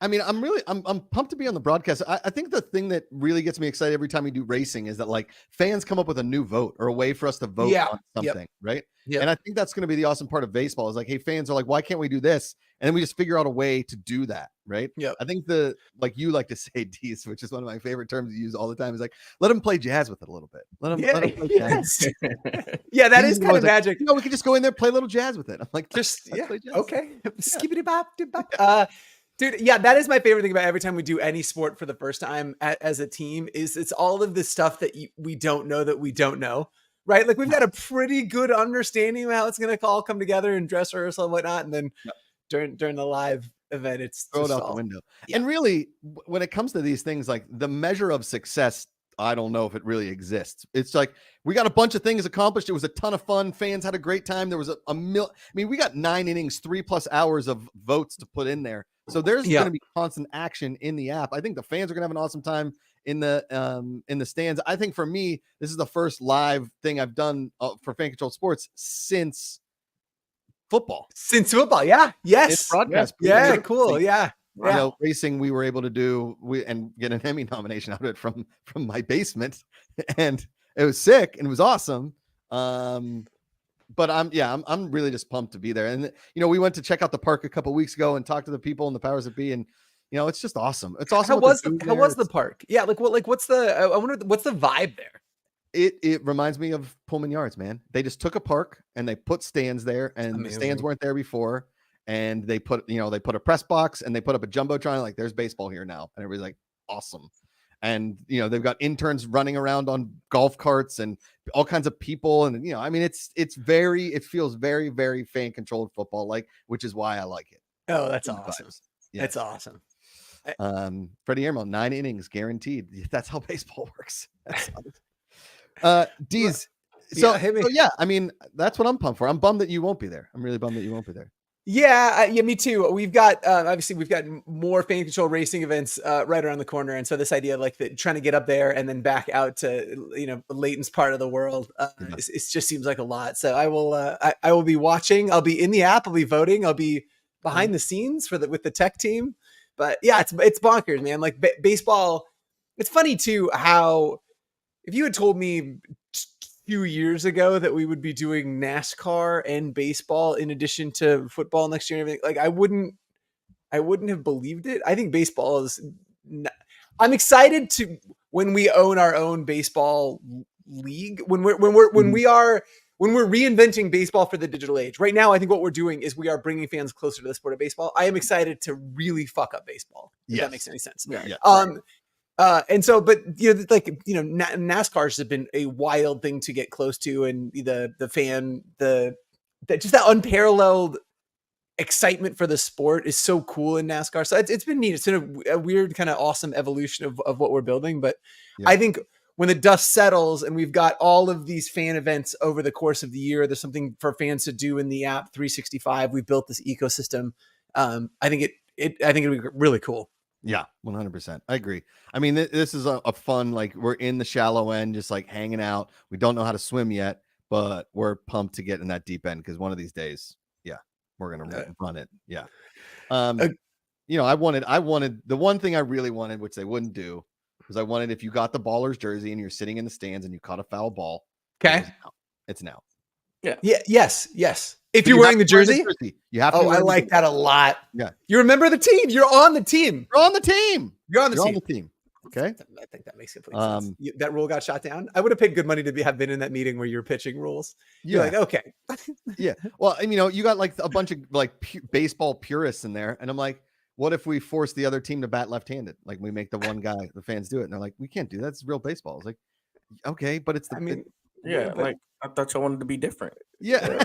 I mean, I'm pumped to be on the broadcast. I think the thing that really gets me excited every time we do racing is that like fans come up with a new vote or a way for us to vote on something, right? Yep. And I think that's going to be the awesome part of baseball is like, hey, fans are like, why can't we do this? And then we just figure out a way to do that, right? Yeah. I think like you like to say, Deez, which is one of my favorite terms you use all the time, is like, let them play jazz with it a little bit. Let them play jazz. Yeah, that is kind of magic. Like, we could just go in there, play a little jazz with it. I'm like, okay. Skibbity bop. Dude, yeah, that is my favorite thing about every time we do any sport for the first time as a team is it's all of this stuff that we don't know that we don't know, right? Like we've got a pretty good understanding of how it's going to all come together and dress rehearsal and whatnot. And then during the live event, it's throw it out the window. Yeah. And really, when it comes to these things, like the measure of success, I don't know if it really exists. It's like we got a bunch of things accomplished. It was a ton of fun. Fans had a great time. There was we got 9 innings, 3+ hours of votes to put in there. So there's going to be constant action in the app. I think the fans are going to have an awesome time in the stands. I think for me, this is the first live thing I've done for Fan Control Sports since football. Yeah. Yes. Broadcast. Yeah. Cool. Yeah. Racing we were able to do and get an Emmy nomination out of it from my basement, and it was sick and it was awesome. But I'm really just pumped to be there. And we went to check out the park a couple weeks ago and talk to the people and the powers that be, and it's just awesome. It's awesome. How was the park? Yeah, what's the I wonder what's the vibe there? It reminds me of Pullman Yards, man. They just took a park and they put stands there, and the stands weren't there before. And they put a press box and they put up a jumbotron, like there's baseball here now. And everybody's like, awesome. And, they've got interns running around on golf carts and all kinds of people. And, it feels very, very fan controlled football, which is why I like it. Oh, that's awesome. Yes. That's awesome. Freddie Ehrmo, 9 innings guaranteed. That's how baseball works. Deez. I mean, that's what I'm pumped for. I'm bummed that you won't be there. I'm really bummed that you won't be there. Yeah, me too. We've got obviously we've got more fan control racing events right around the corner, and so this idea of trying to get up there and then back out to Leighton's part of the world, it just seems like a lot. So I will be watching. I'll be in the app. I'll be voting. I'll be behind the scenes with the tech team. But yeah, it's bonkers, man. Like baseball. It's funny too how if you had told me 2 years ago that we would be doing NASCAR and baseball in addition to football next year and everything, I wouldn't have believed it. I think baseball is I'm excited to when we own our own baseball league, when we're reinventing baseball for the digital age. Right now, I think what we're doing is we are bringing fans closer to the sport of baseball. I am excited to really fuck up baseball. If that makes any sense. And so, but NASCARs have been a wild thing to get close to, and the fan, just that unparalleled excitement for the sport is so cool in NASCAR. So it's been neat. It's been a weird kind of awesome evolution of what we're building. But I think when the dust settles and we've got all of these fan events over the course of the year, there's something for fans to do in the app 365. We built this ecosystem. I think it'll be really cool. Yeah, 100%. I agree. I mean, this is a fun, we're in the shallow end, just hanging out. We don't know how to swim yet, but we're pumped to get in that deep end because one of these days, we're going to run it. Yeah. I wanted the one thing I really wanted, which they wouldn't do, because I wanted, if you got the Ballers jersey and you're sitting in the stands and you caught a foul ball, Okay. it's an out. Yeah. Yes. If you're wearing the jersey, you have to. I like that a lot. Yeah. You remember the team. You're on the team. You're on the team. You're on the team. Okay. I think that makes complete sense. That rule got shot down. I would have paid good money to have been in that meeting where you're pitching rules. You're like, okay. Yeah. Well, and you got like a bunch of like baseball purists in there. And I'm like, what if we force the other team to bat left-handed? Like we make the one guy, the fans do it. And they're like, we can't do that. It's real baseball. It's like, okay, but it's like I thought y'all wanted to be different. Yeah.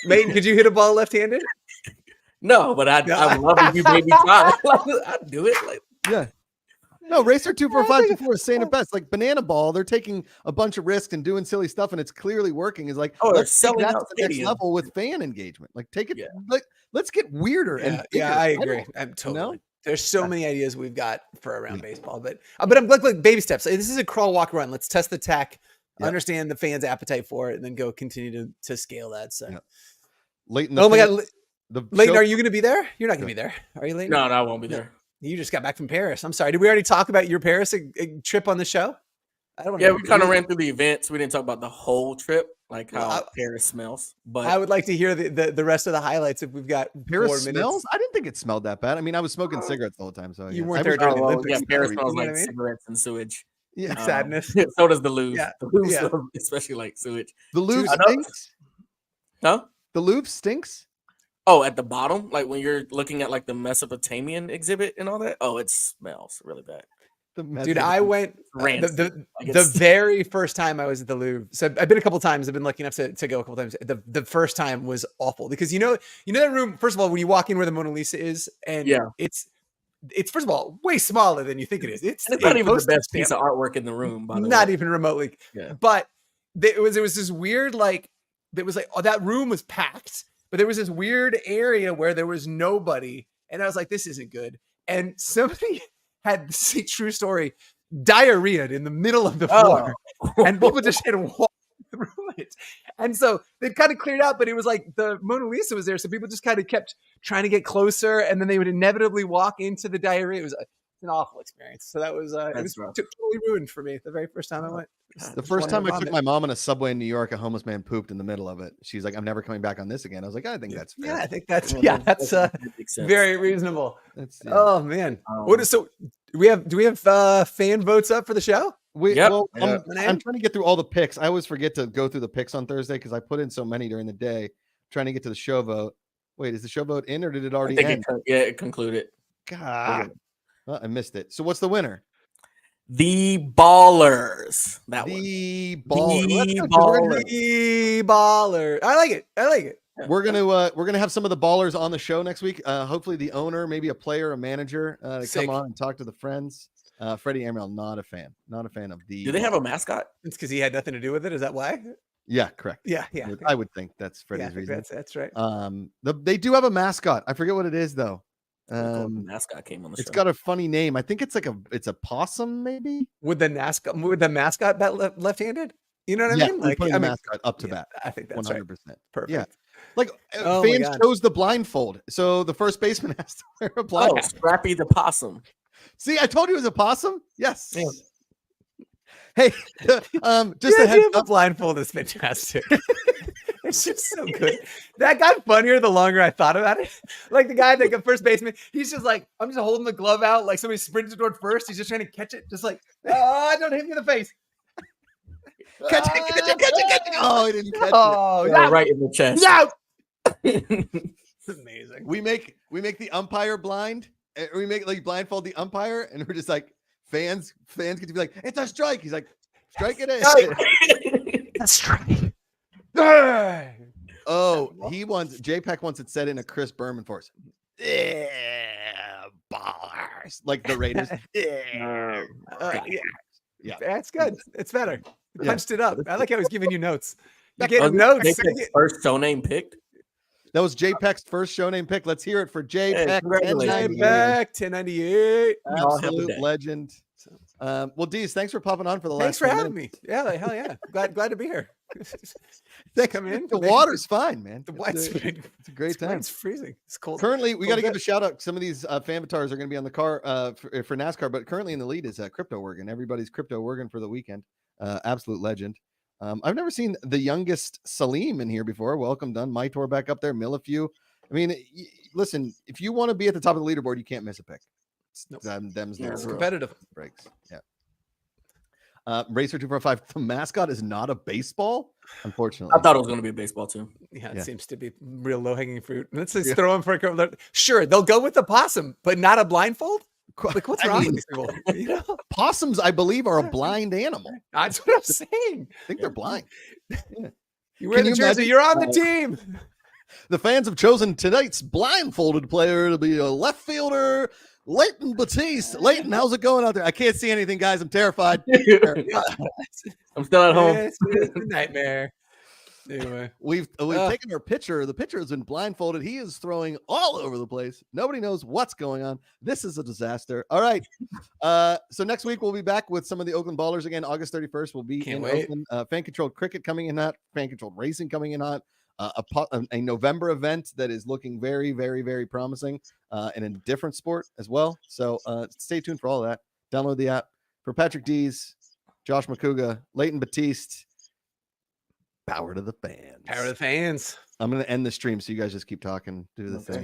Layton, could you hit a ball left-handed? No, but I would love if you made me try. I'd do it. Like, yeah. No, Racer 24524 is saying it best. Like banana ball, they're taking a bunch of risks and doing silly stuff, and it's clearly working. Is like, let's take that to the next level with fan engagement. Like, take it. Yeah. Like, let's get weirder. I agree. I'm totally. There's so many ideas we've got for around baseball, but I'm like baby steps. This is a crawl, walk, run. Let's test the tech, understand the fans' appetite for it, and then go continue to scale that. So, Leighton, oh my God, Leighton, are you going to be there? You're not going to be there, are you, Leighton? No, I won't be there. You just got back from Paris. I'm sorry. Did we already talk about your Paris trip on the show? I don't know. Yeah, we kind of ran through the events. We didn't talk about the whole trip, like how Paris smells. But I would like to hear the rest of the highlights if we've got Paris 4 smells. minutes. I didn't think it smelled that bad. I mean, I was smoking cigarettes the whole time, so you weren't there during the Olympics. Yeah, Paris smells like cigarettes and sewage. Yeah, sadness. So does the Louvre. Yeah. The Louvre smells especially like sewage. The Louvre stinks. Huh? The Louvre stinks. Oh, at the bottom, like when you're looking at like the Mesopotamian exhibit and all that. Oh, it smells really bad. Dude, I went the very first time I was at the Louvre. So I've been a couple times. I've been lucky enough to go a couple times. The first time was awful because you know that room. First of all, when you walk in where the Mona Lisa is, and it's first of all way smaller than you think it is. It's not even the best piece of artwork in the room. By the way. Not even remotely. Yeah. But it was this weird that room was packed. But there was this weird area where there was nobody. And I was like, this isn't good. And somebody had, true story, diarrhea in the middle of the floor. And people just had to walk through it. And so they kind of cleared out, but it was like the Mona Lisa was there. So people just kind of kept trying to get closer. And then they would inevitably walk into the diarrhea. It was an awful experience. So that was, it was totally ruined for me the very first time I went. The first time I took my mom on a subway in New York, a homeless man pooped in the middle of it. She's like, I'm never coming back on this again. I was like, I think that's fair. Yeah, I think that's very reasonable. Oh man. Do we have fan votes up for the show? I'm trying to get through all the picks. I always forget to go through the picks on Thursday because I put in so many during the day. I'm trying to get to the show vote. Wait, is the show vote in or did it already end? It concluded. God. Well, I missed it. So what's the winner? The Ballers. The Baller. I like it. We're gonna have some of the ballers on the show next week. Hopefully the owner, maybe a player, a manager, to come on and talk to the friends. Freddie Amiel, not a fan of the. Do they have a mascot? It's because he had nothing to do with it. Is that why? Yeah, correct. Yeah. I would think that's Freddie's reason. That's right. They do have a mascot. I forget what it is though. The mascot came on the show. It's got a funny name. I think it's a possum, maybe. Would the mascot bat left-handed? You know what I mean? Like the mascot up to bat. I think that's 100%. Perfect. Yeah. Like fans chose the blindfold, so the first baseman has to wear a blindfold. Scrappy the possum. See, I told you it was a possum. Yes. Yeah. Hey, just a heads up. Blindfold is fantastic. It's just so good. That got funnier the longer I thought about it. Like the guy, like a first baseman, he's just like, I'm just holding the glove out like somebody sprinted toward first. He's just trying to catch it, just like, don't hit me in the face. Catch it. Oh, he didn't catch it. Yeah, right in the chest. No. It's amazing. We make the umpire blind. We make like blindfold the umpire, and we're just like fans get to be like, it's a strike. He's like, strike it in. That's strike. Oh, JPEG wants it said in a Chris Berman voice. Bars like the Raiders. Yeah, that's good. It's better. Punched it up. I like how he's giving you notes. You're getting notes. First show name picked. That was JPEG's first show name pick. Let's hear it for JPEG. JPEG 1098. Absolute legend. Well, Deez, thanks for popping on for the last. Thanks for having me. Yeah, hell yeah. Glad to be here. Come in. The water's fine, man. It's a great time. It's freezing. It's cold. Currently, we got to give a shout out. Some of these fan avatars are going to be on the car for NASCAR, but currently in the lead is Crypto Oregon. Everybody's Crypto Oregon for the weekend. Absolute legend. I've never seen the youngest Salim in here before. Welcome, done. My tour back up there. Millifew. I mean, listen, if you want to be at the top of the leaderboard, you can't miss a pick. It's competitive. Breaks. Yeah. Racer 245. The mascot is not a baseball, unfortunately. I thought it was going to be a baseball too. Yeah, it seems to be real low hanging fruit. Let's just throw him for a couple. Sure, they'll go with the possum, but not a blindfold. Like, what's wrong with these people? You know? Possums, I believe, are a blind animal. That's what I'm saying. I think they're blind. Yeah. You wear the jersey, you're on the team. The fans have chosen tonight's blindfolded player to be a left fielder, Leighton Batiste. Leighton, how's it going out there? I can't see anything, guys. I'm terrified. I'm still at home. It's a nightmare. Anyway, we've taken our pitcher. The pitcher has been blindfolded. He is throwing all over the place. Nobody knows what's going on. This is a disaster. All right. So next week we'll be back with some of the Oakland Ballers again. August 31st we'll be in Oakland. Fan controlled cricket coming in hot. Fan controlled racing coming in hot. A November event that is looking very, very, very promising, and in a different sport as well. So stay tuned for all of that. Download the app. For Patrick Dees, Josh McCouga, Leighton Batiste. Power to the fans. Power to the fans. I'm going to end the stream so you guys just keep talking. Do the thing.